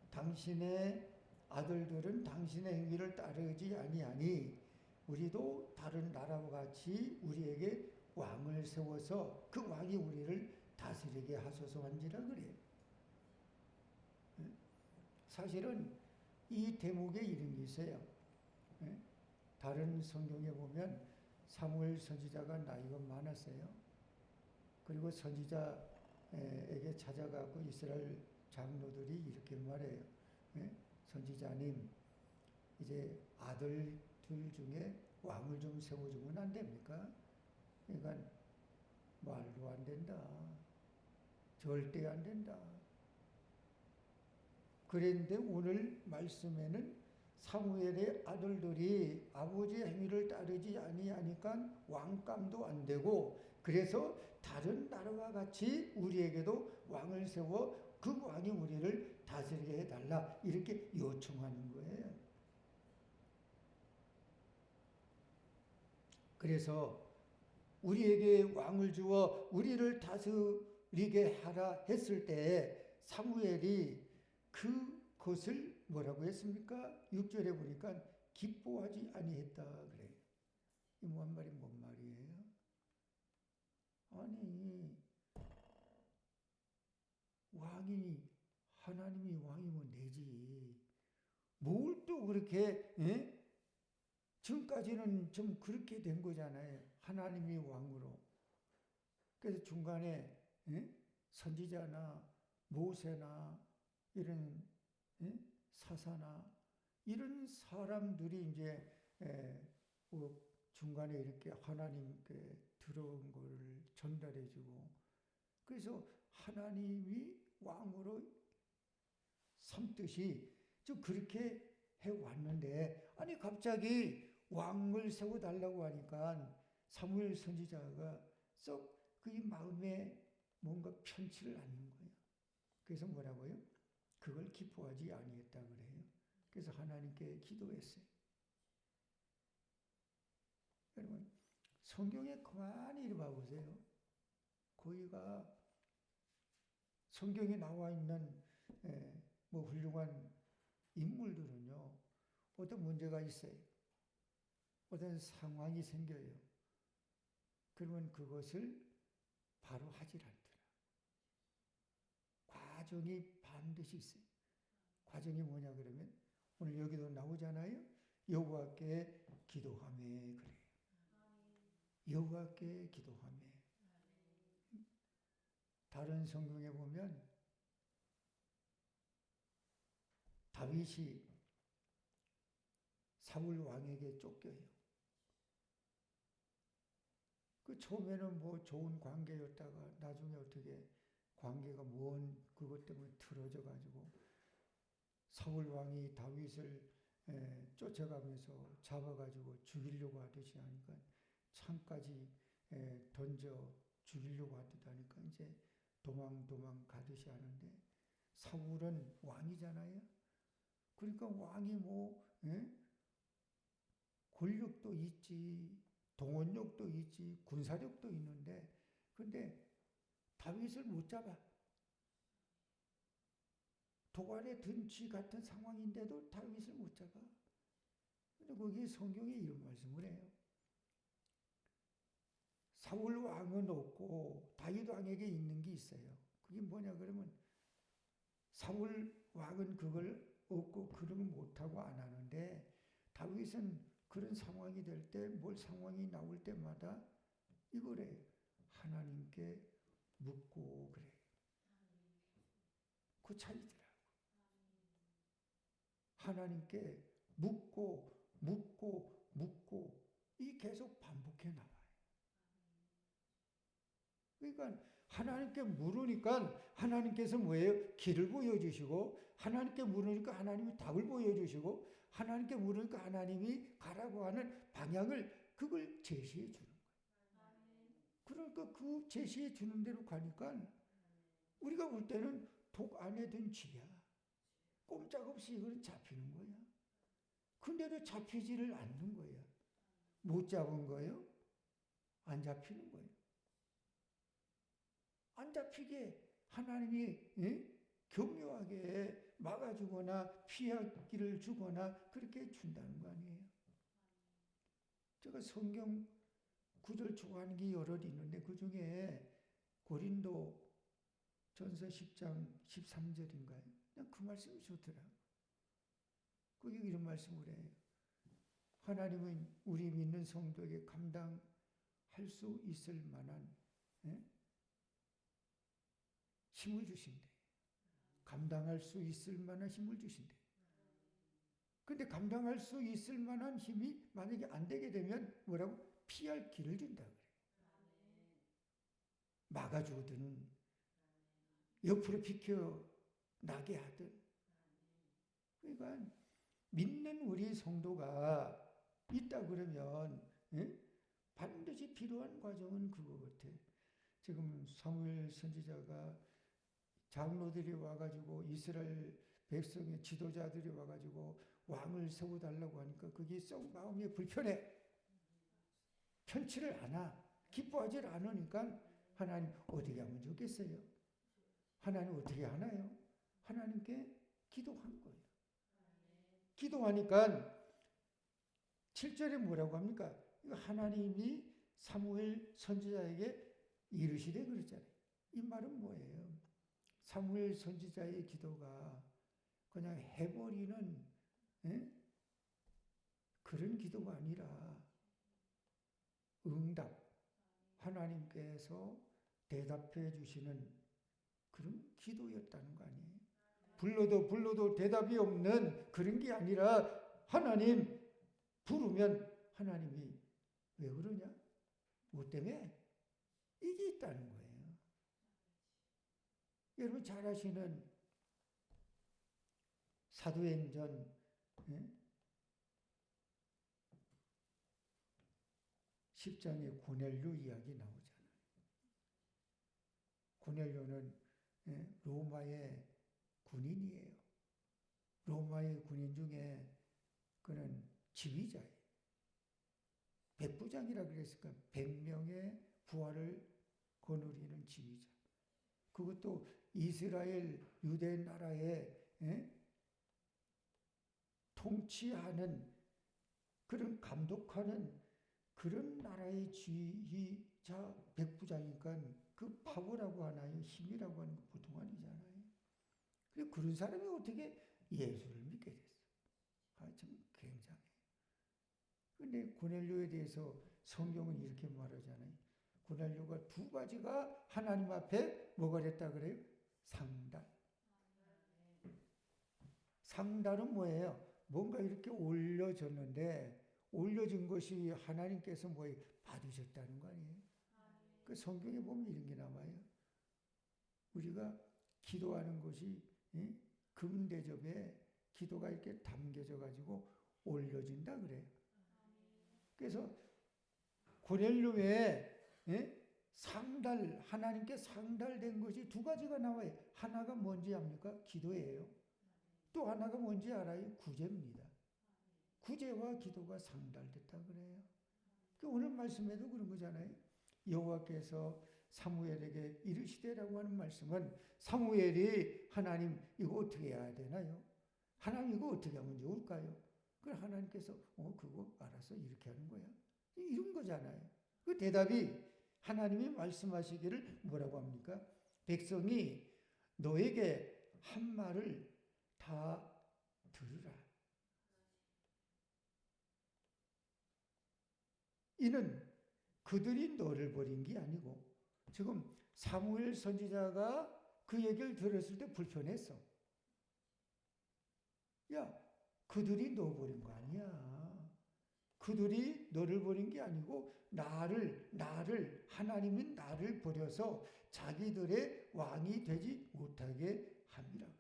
Speaker 1: 당신의 아들들은 당신의 행위를 따르지 아니하니 우리도 다른 나라와 같이 우리에게 왕을 세워서 그 왕이 우리를 다스리게 하소서 한지라 그래요. 사실은 이 대목에 이런 게 있어요. 다른 성경에 보면 사무엘 선지자가 나이가 많았어요. 그리고 선지자에게 찾아가고 이스라엘 장로들이 이렇게 말해요. 선지자님, 이제 아들들 중에 왕을 좀 세워주면 안 됩니까? 그러니까 말도 안 된다. 절대 안 된다. 그런데 오늘 말씀에는 사무엘의 아들들이 아버지의 행위를 따르지 아니하니까 왕감도 안 되고 그래서 다른 나라와 같이 우리에게도 왕을 세워 그 왕이 우리를 다스리게 해달라 이렇게 요청하는 거예요. 그래서 우리에게 왕을 주어 우리를 다스리게 하라 했을 때 사무엘이 그것을 뭐라고 했습니까? 6절에 보니까 기뻐하지 아니했다 그래요. 이 뭔 말이 뭔 말이에요? 아니 왕이 하나님이 왕이면 되지. 뭘 또 그렇게 지금까지는 좀 그렇게 된 거잖아요. 하나님이 왕으로. 그래서 중간에 선지자나 모세나 이런 사사나 이런 사람들이 이제 중간에 이렇게 하나님께 들어온 거를 전달해주고 그래서 하나님이 왕으로 삼듯이 좀 그렇게 해왔는데 아니 갑자기 왕을 세워달라고 하니까 사무엘 선지자가 썩 그 마음에 뭔가 편치를 않는 거예요. 그래서 뭐라고요? 그걸 기뻐하지 아니했다 그래요. 그래서 하나님께 기도했어요. 여러분 성경에 가만히 이리 봐보세요. 거기가 성경에 나와 있는 뭐 훌륭한 인물들은요. 어떤 문제가 있어요. 어떤 상황이 생겨요. 그러면 그것을 바로 하질 않더라. 과정이 반드시 있어요. 과정이 뭐냐 그러면 오늘 여기도 나오잖아요. 여호와께 기도하며 그래요. 여호와께 기도하며. 다른 성경에 보면 다윗이 사울 왕에게 쫓겨요. 그 처음에는 뭐 좋은 관계였다가 나중에 어떻게 관계가 먼 그것 때문에 틀어져 가지고 사울 왕이 다윗을 쫓아가면서 잡아가지고 죽이려고 하듯이 하니까 창까지 던져 죽이려고 하듯 하니까 이제 도망 가듯이 하는데 사울은 왕이잖아요. 그러니까 왕이 뭐 권력도 있지 동원력도 있지 군사력도 있는데 근데 다윗을 못 잡아. 도관에 든 쥐 같은 상황인데도 다윗을 못 잡아. 근데 거기 성경에 이런 말씀을 해요. 사울 왕은 없고 다윗 왕에게 있는 게 있어요. 그게 뭐냐 그러면 사울 왕은 그걸 없고 그러면 못하고 안 하는데 다윗은 그런 상황이 될 때, 뭘 상황이 나올 때마다 이거래. 하나님께 묻고 그래. 그 차이더라고. 하나님께 묻고 이 계속 반복해 나와요. 그러니까 하나님께 물으니까 하나님께서 뭐예요? 길을 보여주시고, 하나님께 물으니까 하나님이 답을 보여주시고, 하나님께 물으니까 하나님이 가라고 하는 방향을 그걸 제시해 주는 거예요. 그러니까 그 제시해 주는 대로 가니까 우리가 볼 때는 독 안에 든 쥐야. 꼼짝없이 이거는 잡히는 거야. 근데도 잡히지를 않는 거야. 못 잡은 거예요? 안 잡히는 거예요. 안 잡히게 하나님이 격려하게 막아주거나 피하기를 주거나 그렇게 준다는 거 아니에요. 제가 성경 구절 좋아하는 게 여럿 있는데 그 중에 고린도 전서 10장 13절인가요? 그냥 그 말씀이 좋더라. 거기 이런 말씀을 해요. 하나님은 우리 믿는 성도에게 감당할 수 있을 만한 힘을 주신대. 감당할 수 있을 만한 힘을 주신대. 근데 감당할 수 있을 만한 힘이 만약에 안 되게 되면 뭐라고? 피할 길을 준다 그래. 막아주든 옆으로 비켜 나게 하든. 그러니까 믿는 우리 성도가 있다 그러면 반드시 필요한 과정은 그거 같아. 지금 사무엘 선지자가 장로들이 와가지고 이스라엘 백성의 지도자들이 와가지고 왕을 세워달라고 하니까 그게 썩 마음이 불편해. 편치를 않아. 기뻐하지 않으니까 하나님 어떻게 하면 좋겠어요? 하나님 어떻게 하나요? 하나님께 기도한 거예요. 기도하니까 7절에 뭐라고 합니까? 하나님이 사무엘 선지자에게 이르시되 그랬잖아요. 이 말은 뭐예요? 사무엘 선지자의 기도가 그냥 해버리는 그런 기도가 아니라 응답, 하나님께서 대답해 주시는 그런 기도였다는 거 아니에요? 불러도 대답이 없는 그런 게 아니라 하나님 부르면 하나님이 왜 그러냐? 뭐 때문에? 이게 있다는 거예요. 여러분 잘 아시는 사도행전 10장에 고넬료 이야기 나오잖아요. 고넬료는 로마의 군인이에요. 로마의 군인 중에 그는 지휘자예요. 백부장이라 그랬으니까 100명의 부하를 거느리는 지휘자. 그것도 이스라엘 유대 나라에 통치하는 그런 감독하는 그런 나라의 지휘자 백부장이니까 그 파워라고 하나요? 힘이라고 하는 거 보통 아니잖아요. 그런 사람이 어떻게 예수를 믿게 됐어? 참 굉장해. 근데 고넬료에 대해서 성경은 이렇게 말하잖아요. 고넬료가 두 가지가 하나님 앞에 뭐가 됐다 그래요? 상달. 상달은 뭐예요? 뭔가 이렇게 올려졌는데 올려진 것이 하나님께서 뭐예요? 받으셨다는 거 아니에요? 그 성경에 보면 이런 게 나와요. 우리가 기도하는 것이 금 대접에 기도가 이렇게 담겨져 가지고 올려진다 그래요. 그래서 고넬료에 상달, 하나님께 상달된 것이 두 가지가 나와요. 하나가 뭔지 압니까? 기도예요. 또 하나가 뭔지 알아요? 구제입니다. 구제와 기도가 상달됐다 그래요. 오늘 말씀에도 그런 거잖아요. 여호와께서 사무엘에게 이르시되라고 하는 말씀은 사무엘이 하나님 이거 어떻게 해야 되나요? 하나님 이거 어떻게 하면 좋을까요? 그럼 하나님께서 그거 알아서 이렇게 하는 거야. 이런 거잖아요. 그 대답이 하나님이 말씀하시기를 뭐라고 합니까? 백성이 너에게 한 말을 다 들으라. 이는 그들이 너를 버린 게 아니고, 지금 사무엘 선지자가 그 얘기를 들었을 때 불편했어. 야, 그들이 너 버린 거 아니야. 그들이 너를 버린 게 아니고 나를 하나님은 나를 버려서 자기들의 왕이 되지 못하게 함이라 그래.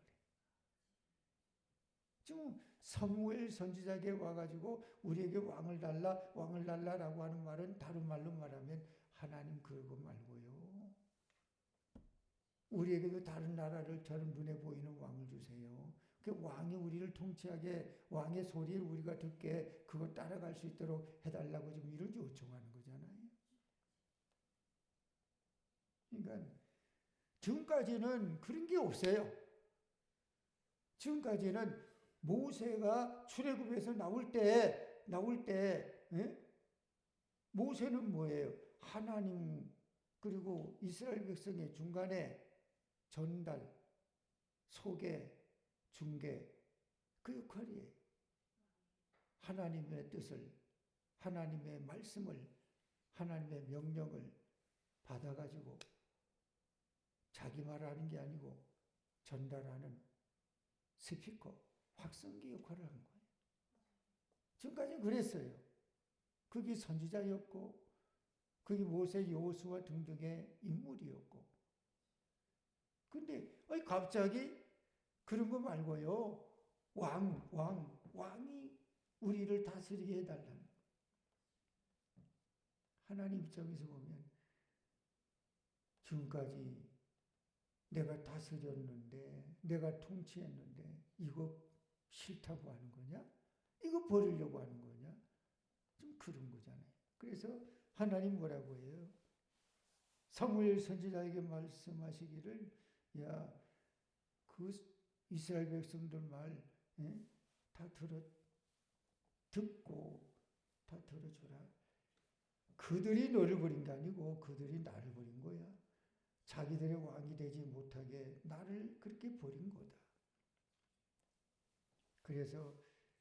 Speaker 1: 지금 사무엘 선지자에게 와가지고 우리에게 왕을 달라라고 하는 말은 다른 말로 말하면 하나님 그러고 말고요. 우리에게도 다른 나라를 저런 눈에 보이는 왕을 주세요. 그 왕이 우리를 통치하게, 왕의 소리를 우리가 듣게 그거 따라갈 수 있도록 해달라고 지금 이런 요청하는 거잖아요. 그러니까 지금까지는 그런 게 없어요. 지금까지는 모세가 출애굽에서 나올 때 모세는 뭐예요? 하나님 그리고 이스라엘 백성의 중간에 전달, 소개, 중개 그 역할이에요. 하나님의 뜻을, 하나님의 말씀을, 하나님의 명령을 받아가지고 자기 말하는 게 아니고 전달하는 스피커, 확성기 역할을 한 거예요. 지금까지는 그랬어요. 그게 선지자였고 그게 모세, 여호수아 등등의 인물이었고. 근데 갑자기 그런 거 말고요. 왕이 우리를 다스리게 해달라는. 하나님 입장에서 보면 지금까지 내가 다스렸는데, 내가 통치했는데 이거 싫다고 하는 거냐? 이거 버리려고 하는 거냐? 좀 그런 거잖아요. 그래서 하나님 뭐라고 해요? 사무엘 선지자에게 말씀하시기를, 야, 그 이스라엘 백성들 말 다 듣고 다 들어주라. 그들이 너를 버린 게 아니고 그들이 나를 버린 거야. 자기들의 왕이 되지 못하게 나를 그렇게 버린 거다. 그래서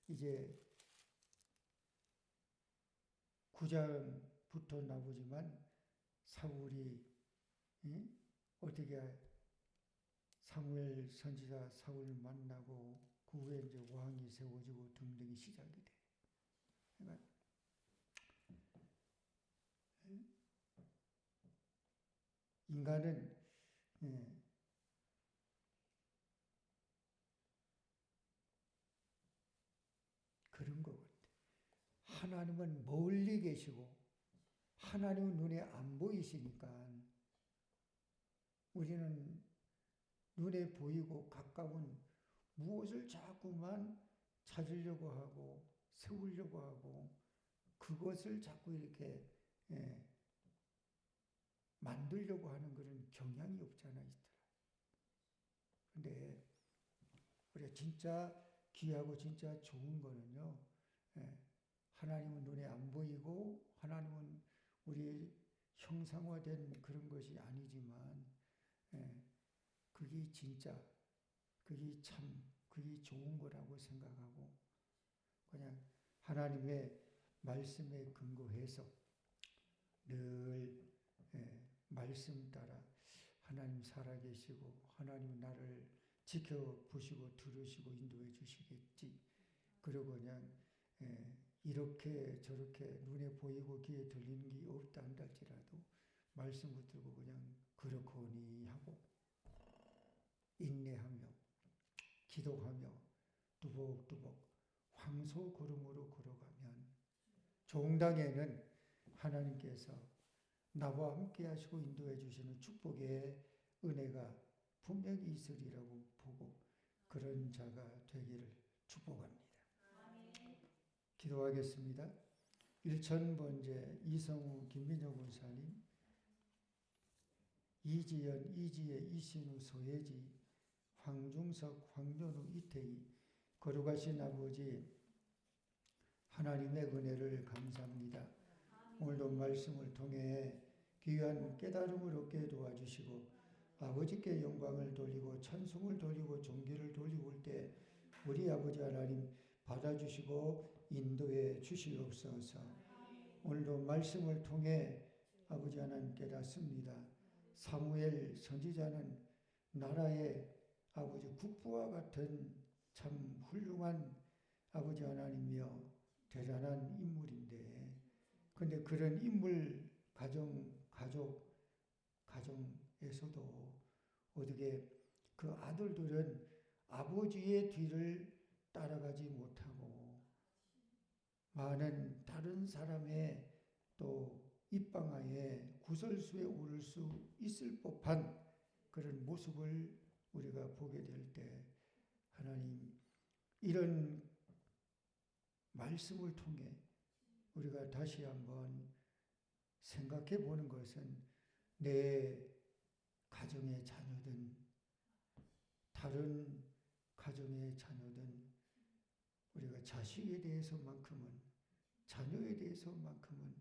Speaker 1: 이제 9장부터 나오지만 사울이 어떻게 사무엘 선지자 사울을 만나고 그 후에 이제 왕이 세워지고 등등이 시작이 돼. 그러니까 인간은 그런 것 같아. 하나님은 멀리 계시고 하나님은 눈에 안 보이시니까 우리는 눈에 보이고 가까운 무엇을 자꾸만 찾으려고 하고 세우려고 하고 그것을 자꾸 이렇게 만들려고 하는 그런 경향이 없잖아 있더라. 근데 우리가 진짜 귀하고 진짜 좋은 거는요. 하나님은 눈에 안 보이고 하나님은 우리 형상화된 그런 것이 아니지만 그게 진짜, 그게 참, 그게 좋은 거라고 생각하고 그냥 하나님의 말씀에 근거해서 늘 말씀 따라 하나님 살아계시고 하나님 나를 지켜보시고 들으시고 인도해 주시겠지. 그러고 그냥 이렇게 저렇게 눈에 보이고 귀에 들리는 게 없다 한달지라도 말씀 붙들고 그냥 그렇거니 하고 인내하며 기도하며 두벅두벅 황소 걸음으로 걸어가면 종당에는 하나님께서 나와 함께 하시고 인도해 주시는 축복의 은혜가 분명히 있으리라고 보고 그런 자가 되기를 축복합니다. 기도하겠습니다. 일천번제 이성우 김민정 권사님, 이지연, 이지혜, 이신우, 소혜지, 황중석, 황연우, 이태희, 거룩하신 아버지 하나님의 은혜를 감사합니다. 오늘도 말씀을 통해 귀한 깨달음을 얻게 도와주시고 아버지께 영광을 돌리고 찬송을 돌리고 존귀를 돌리고 올 때 우리 아버지 하나님 받아주시고 인도해 주시옵소서. 오늘도 말씀을 통해 아버지 하나님 깨닫습니다. 사무엘 선지자는 나라의 아버지 국부와 같은 참 훌륭한 아버지 하나님이여 대단한 인물인데, 근데 그런 인물 가정에서도 어떻게 그 아들들은 아버지의 뒤를 따라가지 못하고 많은 다른 사람의 또 입방아에 구설수에 오를 수 있을 법한 그런 모습을 우리가 보게 될 때, 하나님 이런 말씀을 통해 우리가 다시 한번 생각해 보는 것은 내 가정의 자녀든 다른 가정의 자녀든 우리가 자식에 대해서만큼은, 자녀에 대해서만큼은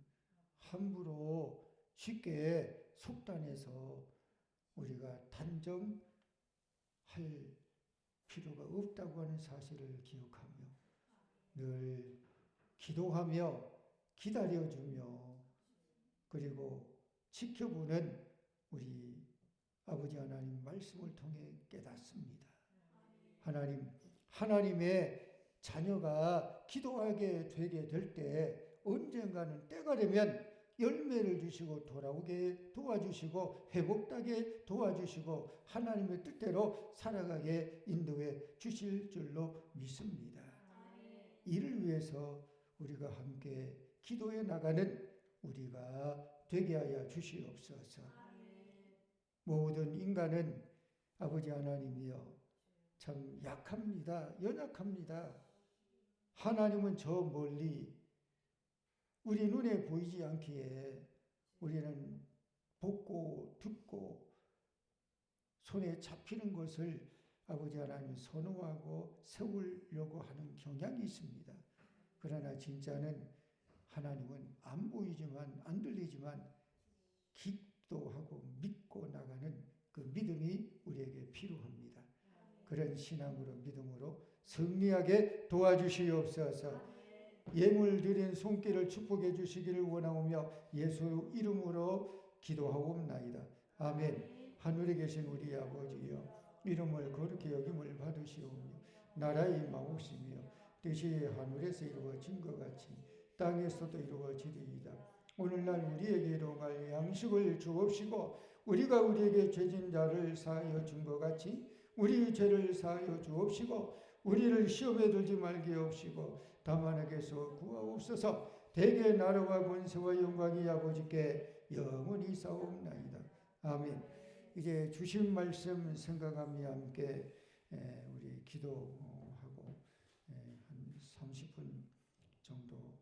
Speaker 1: 함부로 쉽게 속단해서 우리가 단정할 필요가 없다고 하는 사실을 기억하며 늘 기도하며 기다려주며 그리고 지켜보는 우리 아버지 하나님 말씀을 통해 깨닫습니다. 하나님의 자녀가 기도하게 되게 될 때 언젠가는 때가 되면 열매를 주시고 돌아오게 도와주시고 회복되게 도와주시고 하나님의 뜻대로 살아가게 인도해 주실 줄로 믿습니다. 이를 위해서 우리가 함께 기도해 나가는 우리가 되게 하여 주시옵소서. 모든 인간은 아버지 하나님이여 참 약합니다. 연약합니다. 하나님은 저 멀리 우리 눈에 보이지 않기에 우리는 보고 듣고 손에 잡히는 것을 아버지 하나님 선호하고 세우려고 하는 경향이 있습니다. 그러나 진짜는 하나님은 안 보이지만 안 들리지만 기도하고 믿고 나가는 그 믿음이 우리에게 필요합니다. 그런 신앙으로 믿음으로 승리하게 도와주시옵소서. 예물 드린 손길을 축복해 주시기를 원하오며 예수 이름으로 기도하옵나이다. 아멘. 하늘에 계신 우리 아버지여 이름을 거룩히 여김을 받으시오며 나라의 마옵시며 뜻이 하늘에서 이루어진 것 같이 땅에서도 이루어지리이다. 오늘날 우리에게 일용할 양식을 주옵시고 우리가 우리에게 죄진 자를 사하여 준 것 같이 우리 죄를 사하여 주옵시고 우리를 시험에 들지 말게 하옵시고 다만 악에서 구하옵소서. 대개 나라와 권세와 영광이 아버지께 영원히 싸움나이다. 아멘. 이제 주신 말씀 생각하며 함께 우리 기도하고 한 30분 정도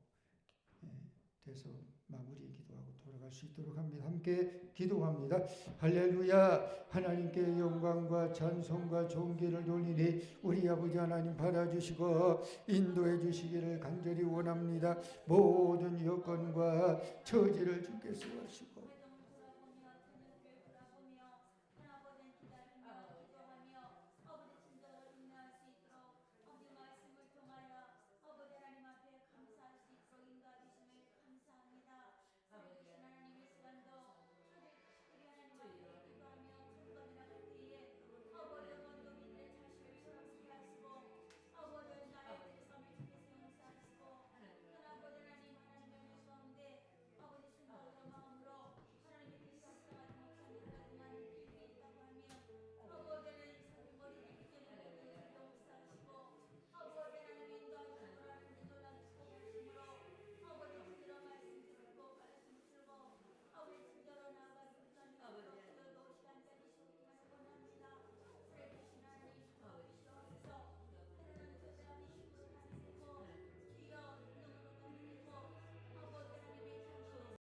Speaker 1: 돼서 마무리 기도하고 돌아갈 수 있도록 합니다. 함께 기도합니다. 할렐루야. 하나님께 영광과 찬송과 존귀를 돌리니 우리 아버지 하나님 받아주시고 인도해 주시기를 간절히 원합니다. 모든 여건과 처지를 주께서 하시고